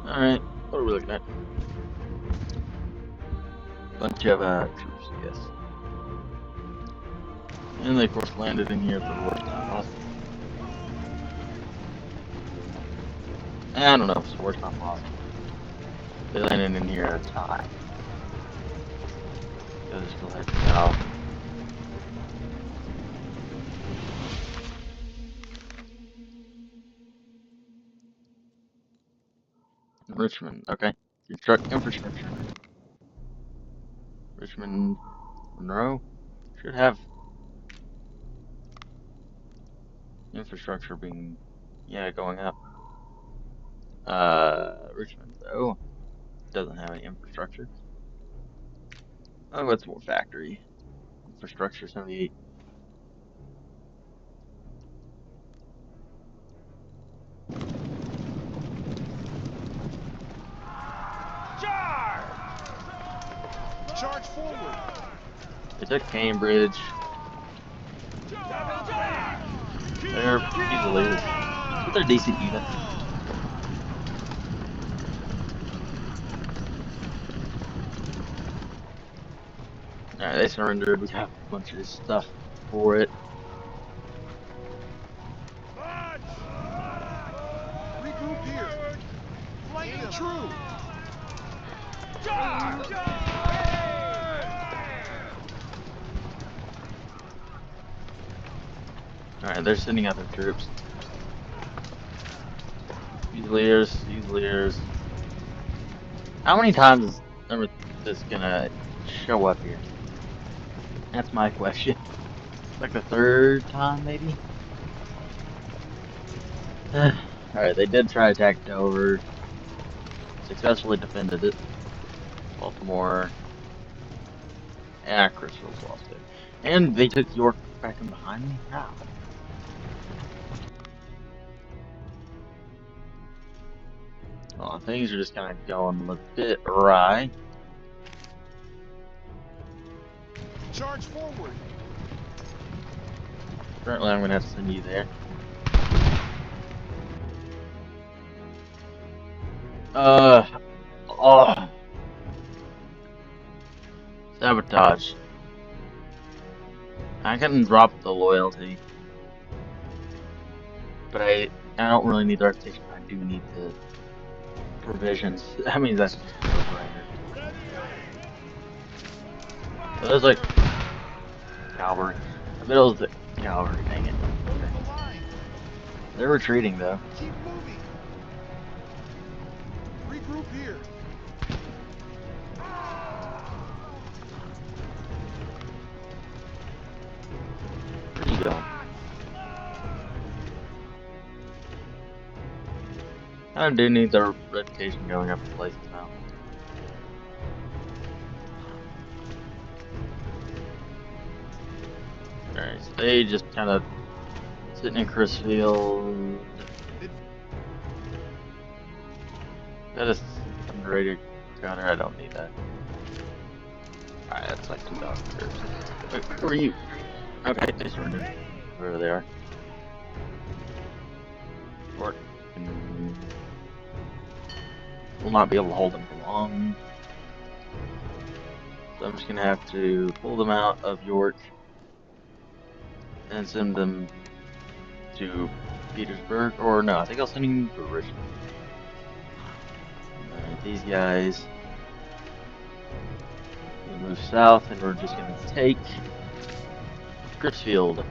Speaker 3: Alright, what are we looking at? Bunch of troops, yes. And they of course landed in here at the worst time possible. I don't know if it's the worst time possible. They landed in here at a time. So they're still heading south. Richmond, okay. Construct infrastructure. Richmond, Monroe should have infrastructure being, yeah, going up. Richmond though doesn't have any infrastructure. Oh, it's more factory infrastructure. 78.
Speaker 2: Charge forward.
Speaker 3: They took Cambridge. They're Fusiliers, but they're decent units. Alright, they surrendered. We got a bunch of stuff for it.
Speaker 2: Regroup here. Flank the troops.
Speaker 3: Alright, they're sending out their troops. Fusiliers. How many times is this gonna show up here? That's my question. Like the third time, maybe? Alright, they did try to attack Dover. Successfully defended it. Baltimore. Yeah, Criswell's lost it. And they took York back in behind me? How? Oh, things are just kind of going a bit awry.
Speaker 2: Charge forward.
Speaker 3: Currently, I'm going to have to send you there. Oh. Sabotage. I can drop the loyalty. But I don't really need the reputation. I do need the provisions. I mean, that's just a no-brainer. So there's like cavalry. I bet it was the cavalry, dang it. They're retreating though.
Speaker 2: Keep moving. Regroup here.
Speaker 3: Where are you going? I do need their reputation going up in places now. Alright, so they just kind of sitting in Crisfield. That is underrated counter. I don't need that. Alright, that's like 2,000 troops. Wait, who are you? Okay, they surrendered. Wherever they are. Or we'll not be able to hold them for long. So I'm just gonna have to pull them out of York and send them to Petersburg. Or no, I think I'll send them to Richmond. Alright, these guys. We'll move south and we're just gonna take Crisfield.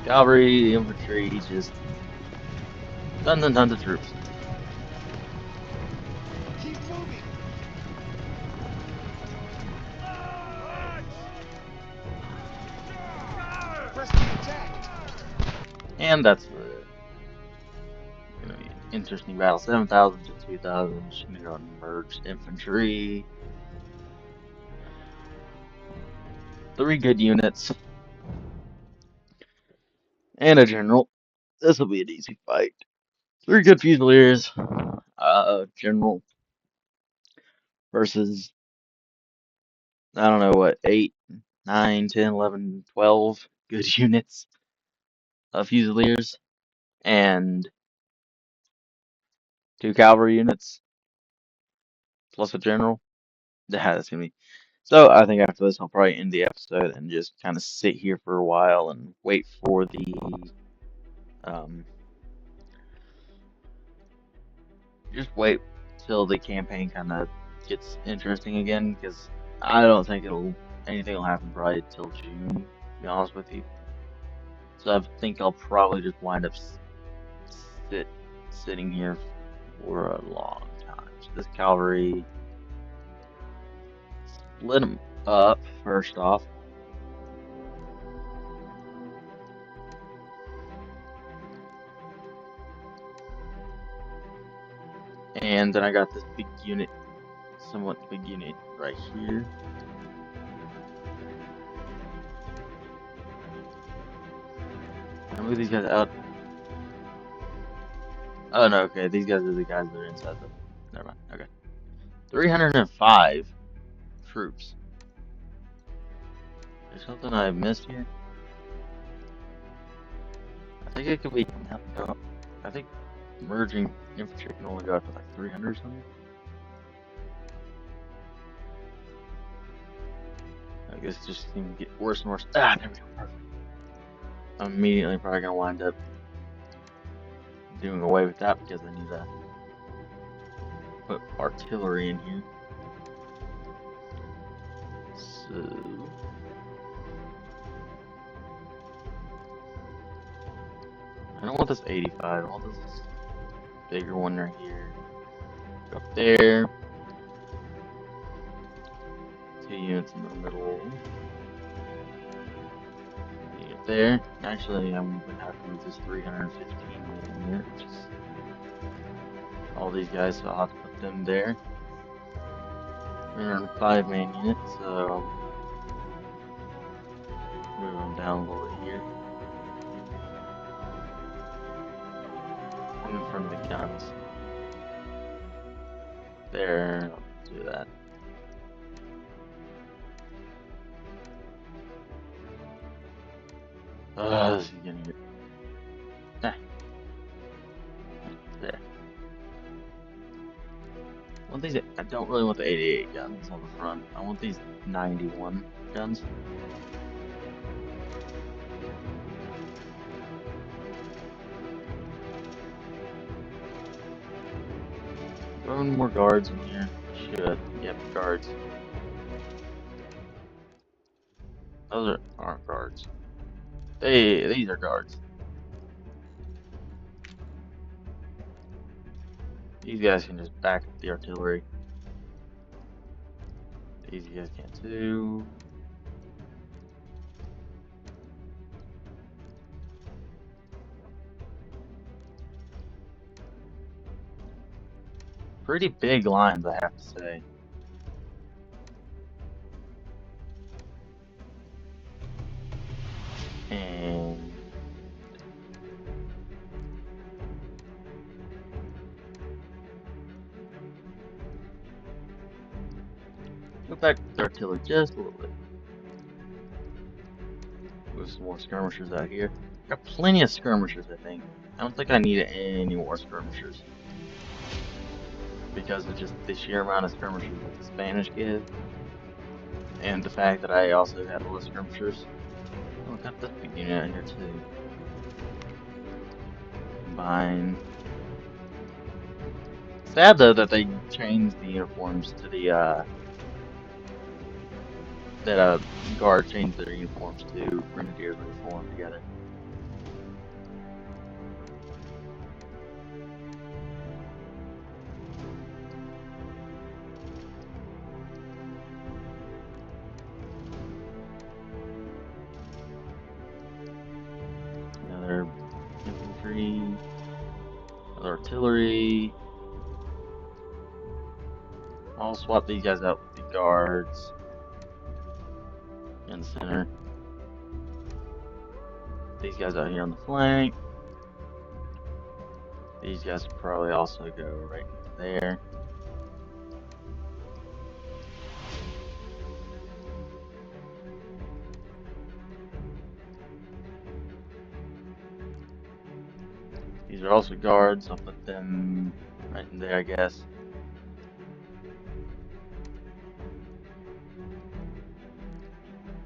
Speaker 3: Cavalry, infantry, just tons and tons of troops.
Speaker 2: Keep moving. Press the attack.
Speaker 3: And that's gonna be an interesting battle. 7,000 to 2,000. Just gonna go and merge infantry. 3 good units. And a general. This will be an easy fight. 3 good Fusiliers. General. Versus, I don't know what, 8, 9, 10, 11, 12 good units of Fusiliers. and 2 cavalry units plus a general. Yeah, that's gonna be. So I think after this, I'll probably end the episode and just kind of sit here for a while and wait for the um, just wait till the campaign kind of gets interesting again, because I don't think anything will happen probably till June, to be honest with you. So I think I'll probably just wind up sitting here for a long time. So this cavalry, split them up first off. And then I got this big unit, somewhat big unit right here. Can I move these guys out? Oh no, okay, these guys are the guys that are inside the. Never mind, okay. 305 troops. There's something I missed here? I think it could be. No, I think merging infantry can only go up to like 300 or something. I guess it just seems to get worse and worse. Ah, there we go, perfect. I'm immediately probably gonna wind up doing away with that because I need to put artillery in here. So I don't want this 85. I want this bigger one right here. Go up there. 2 units in the middle. Get there. Actually, I'm gonna have to move this 315 in here, which is all these guys, so I'll have to put them there. 305 man unit, so move them down a little bit here. And from the guns. There, I'll do that. This is gonna get. Ah, there. I want these. I don't really want the 88 guns on the front. I want these 91 guns. Throwing more guards in here. Should. Yep, guards. Those aren't guards. These are guards. These guys can just back up the artillery. These guys can too. Pretty big lines, I have to say. And go back to the artillery just a little bit. Move some more skirmishers out here. Got plenty of skirmishers, I think. I don't think I need any more skirmishers. Because of just the sheer amount of skirmishers that the Spanish give. And the fact that I also have all the skirmishers. Oh, I got this big unit out here too. Combine. Sad though that they changed the uniforms to the that guard changed their uniforms to grenadiers uniform together. Another infantry, another artillery. I'll swap these guys out with the guards in the center. These guys out here on the flank. These guys will probably also go right there. These are also guards. I'll put them right in there, I guess.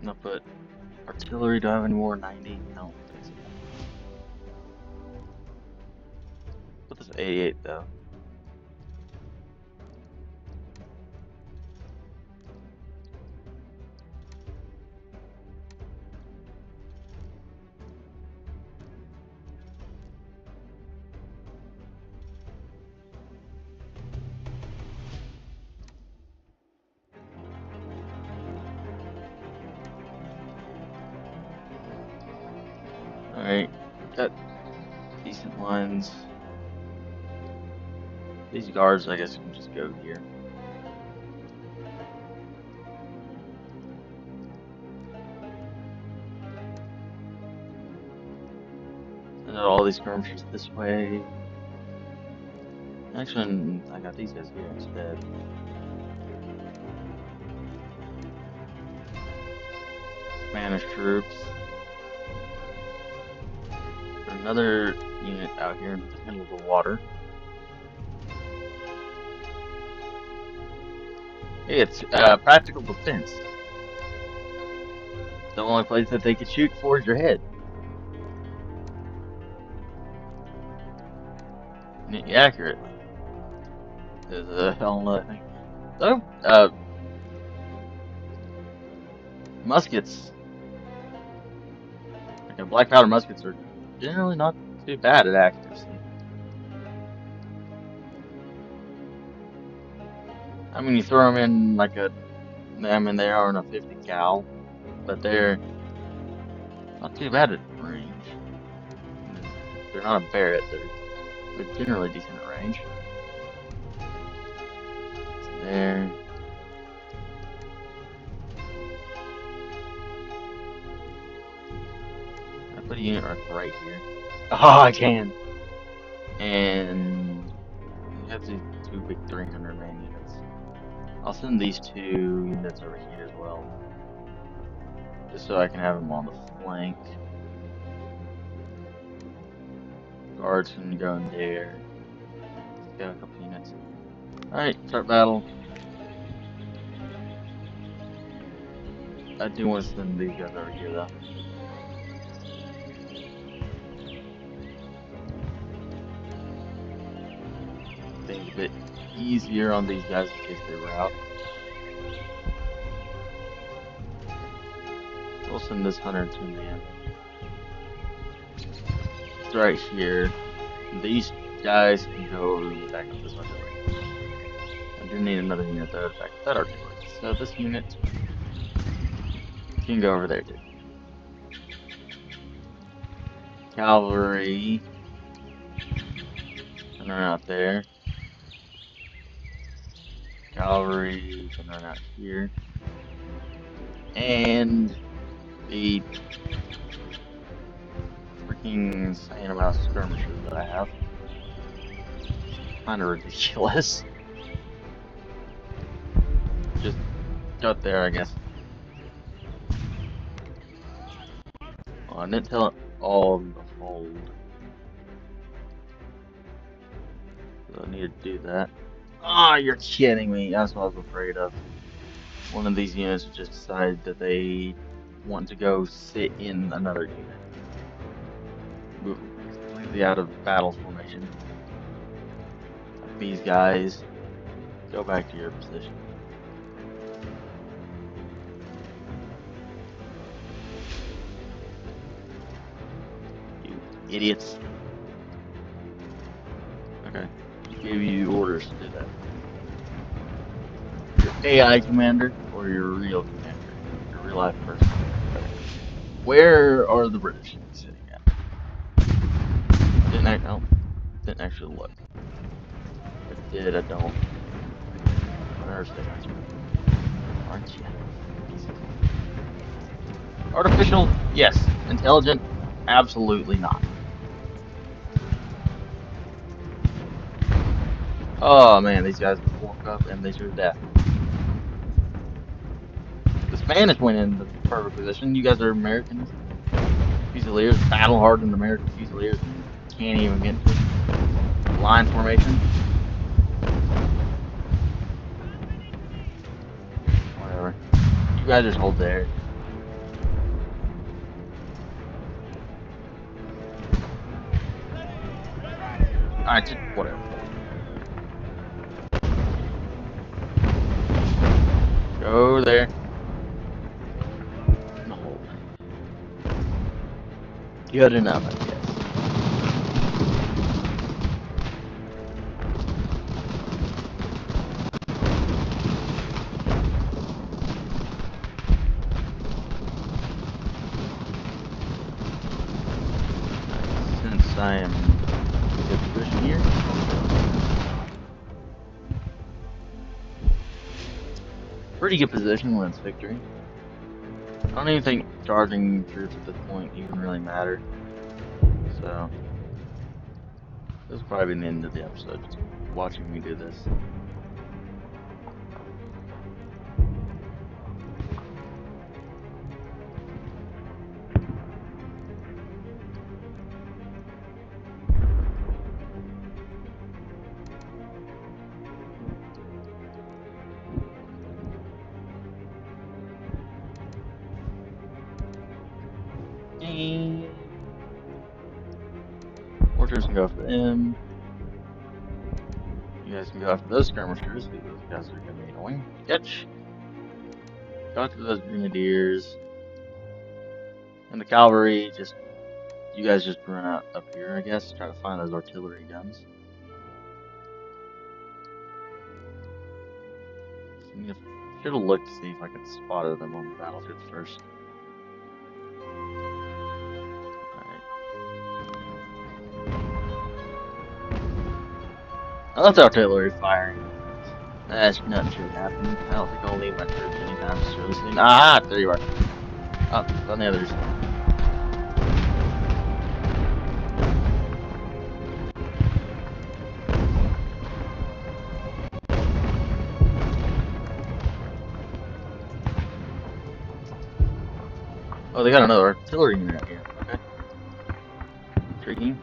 Speaker 3: And I'll put artillery. Do I have any more? 90? I don't think so. Put this 88 though. Alright, got decent lines. These guards, I guess, can just go here. Send out all these skirmishers this way. Actually, I got these guys here instead. Spanish troops. Another unit out here in the middle of the water. Hey, it's practical defense. The only place that they could shoot for is your head. Accurately. Is a hell of a thing. So, muskets. Like, black powder muskets are generally not too bad at accuracy. I mean, you throw them in like a, I mean, they are in a 50 cal, but they're not too bad at range. They're not a Barrett, they're generally decent at range. It's there. I put a unit right here. Oh, I can! And I have these two big 300 man units. I'll send these two units over here as well. Just so I can have them on the flank. Guards can go in there. Got a couple units. Alright, start battle. I do want to send these guys over here though. Things a bit easier on these guys in case they rout. We'll send this 102 man. It's right here. These guys can go back up this artillery. I do need another unit though to back up that artillery. So this unit can go over there too. Cavalry can run out there. Cavalry can run out here. And the freaking insane amount of skirmishers that I have. Kinda ridiculous. Just got there, I guess. Oh, I didn't tell all of them to hold. So I need to do that. Ah, oh, you're kidding me. That's what I was afraid of. One of these units just decided that they want to go sit in another unit. Move completely out of battle formation. These guys, go back to your position. You idiots. Okay, gave you orders to do that. Your AI commander or your real commander? Your real life person? Where are the British sitting at? Didn't actually look. If I did, I don't understand. Aren't you? Artificial? Yes. Intelligent? Absolutely not. Oh man, these guys walk up and they shoot death. The Spanish went in the perfect position. You guys are Americans. Fusiliers, battle hardened American Fusiliers, can't even get to it. line formation. Whatever. You guys just hold there. Alright, just whatever. Go there. Hold. Good enough, I guess. Since I am in a good position here. Pretty good position when it's victory. I don't even think charging troops at this point even really matter. So this will probably be the end of the episode, just watching me do this. Mortars can go after them. You guys can go after those skirmishers, because those guys are gonna be annoying. Catch! Go after those grenadiers. And the cavalry, just you guys just run out up here, I guess. Try to find those artillery guns. Should have looked to see if I could spot them on the battlefield first. Oh, that's artillery firing. That's nothing should happen. I don't think I'll leave my troops anytime soon. Ah, there you are. Oh, on the others. Oh, they got another artillery unit out here. Okay. Intriguing.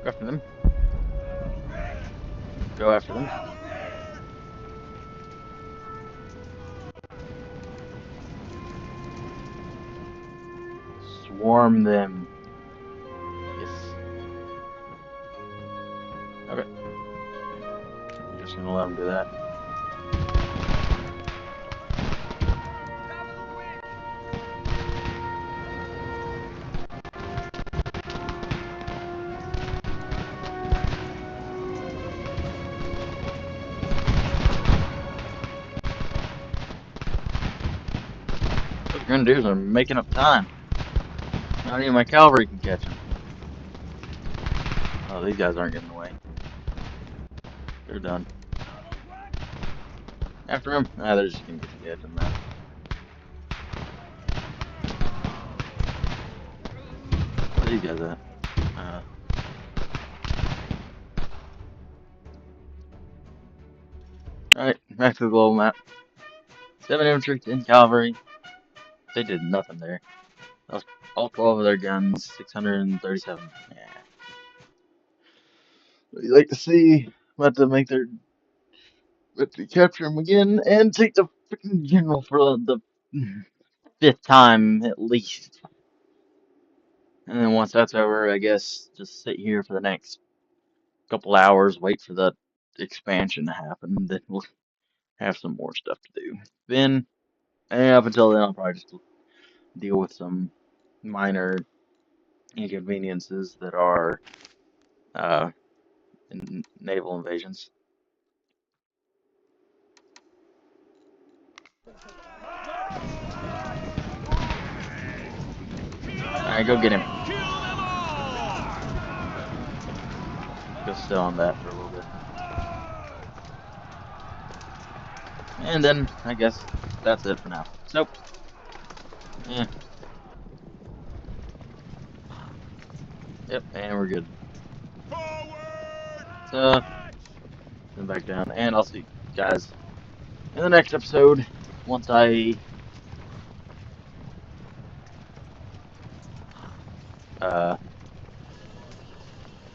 Speaker 3: Go after them. Go after them. Swarm them. Yes. Okay. I'm just gonna let them do that. What they're gonna do is they're making up time. Not even my cavalry can catch them. Oh, these guys aren't getting away. They're done. After him? Ah, they're just gonna get to the edge of the map. Where are these guys at? Alright, back to the global map. 7 infantry, 10 cavalry. They did nothing there. That was all 12 of their guns, 637. Yeah. What do you like to see? About to make their. About to capture them again and take the freaking general for the 5th time at least. And then once that's over, I guess just sit here for the next couple hours, wait for the expansion to happen. Then we'll have some more stuff to do. Then, and up until then, I'll probably just deal with some minor inconveniences that are naval invasions. Alright, go get him.
Speaker 2: Kill them all!
Speaker 3: Go sit on that for a little bit. And then, I guess, that's it for now. So, yeah. Yep, and we're good.
Speaker 2: Forward!
Speaker 3: So, then back down, and I'll see you guys in the next episode once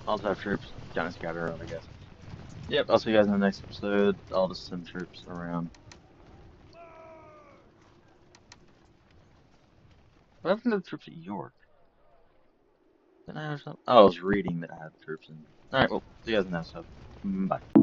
Speaker 3: I'll just have troops kind of scattered around, I guess. Yep, I'll see you guys in the next episode. I'll just send troops around. What happened to the troops at York? Didn't I have something? Oh, I was reading that I had troops in. Alright, well, see you guys in the next episode. Bye.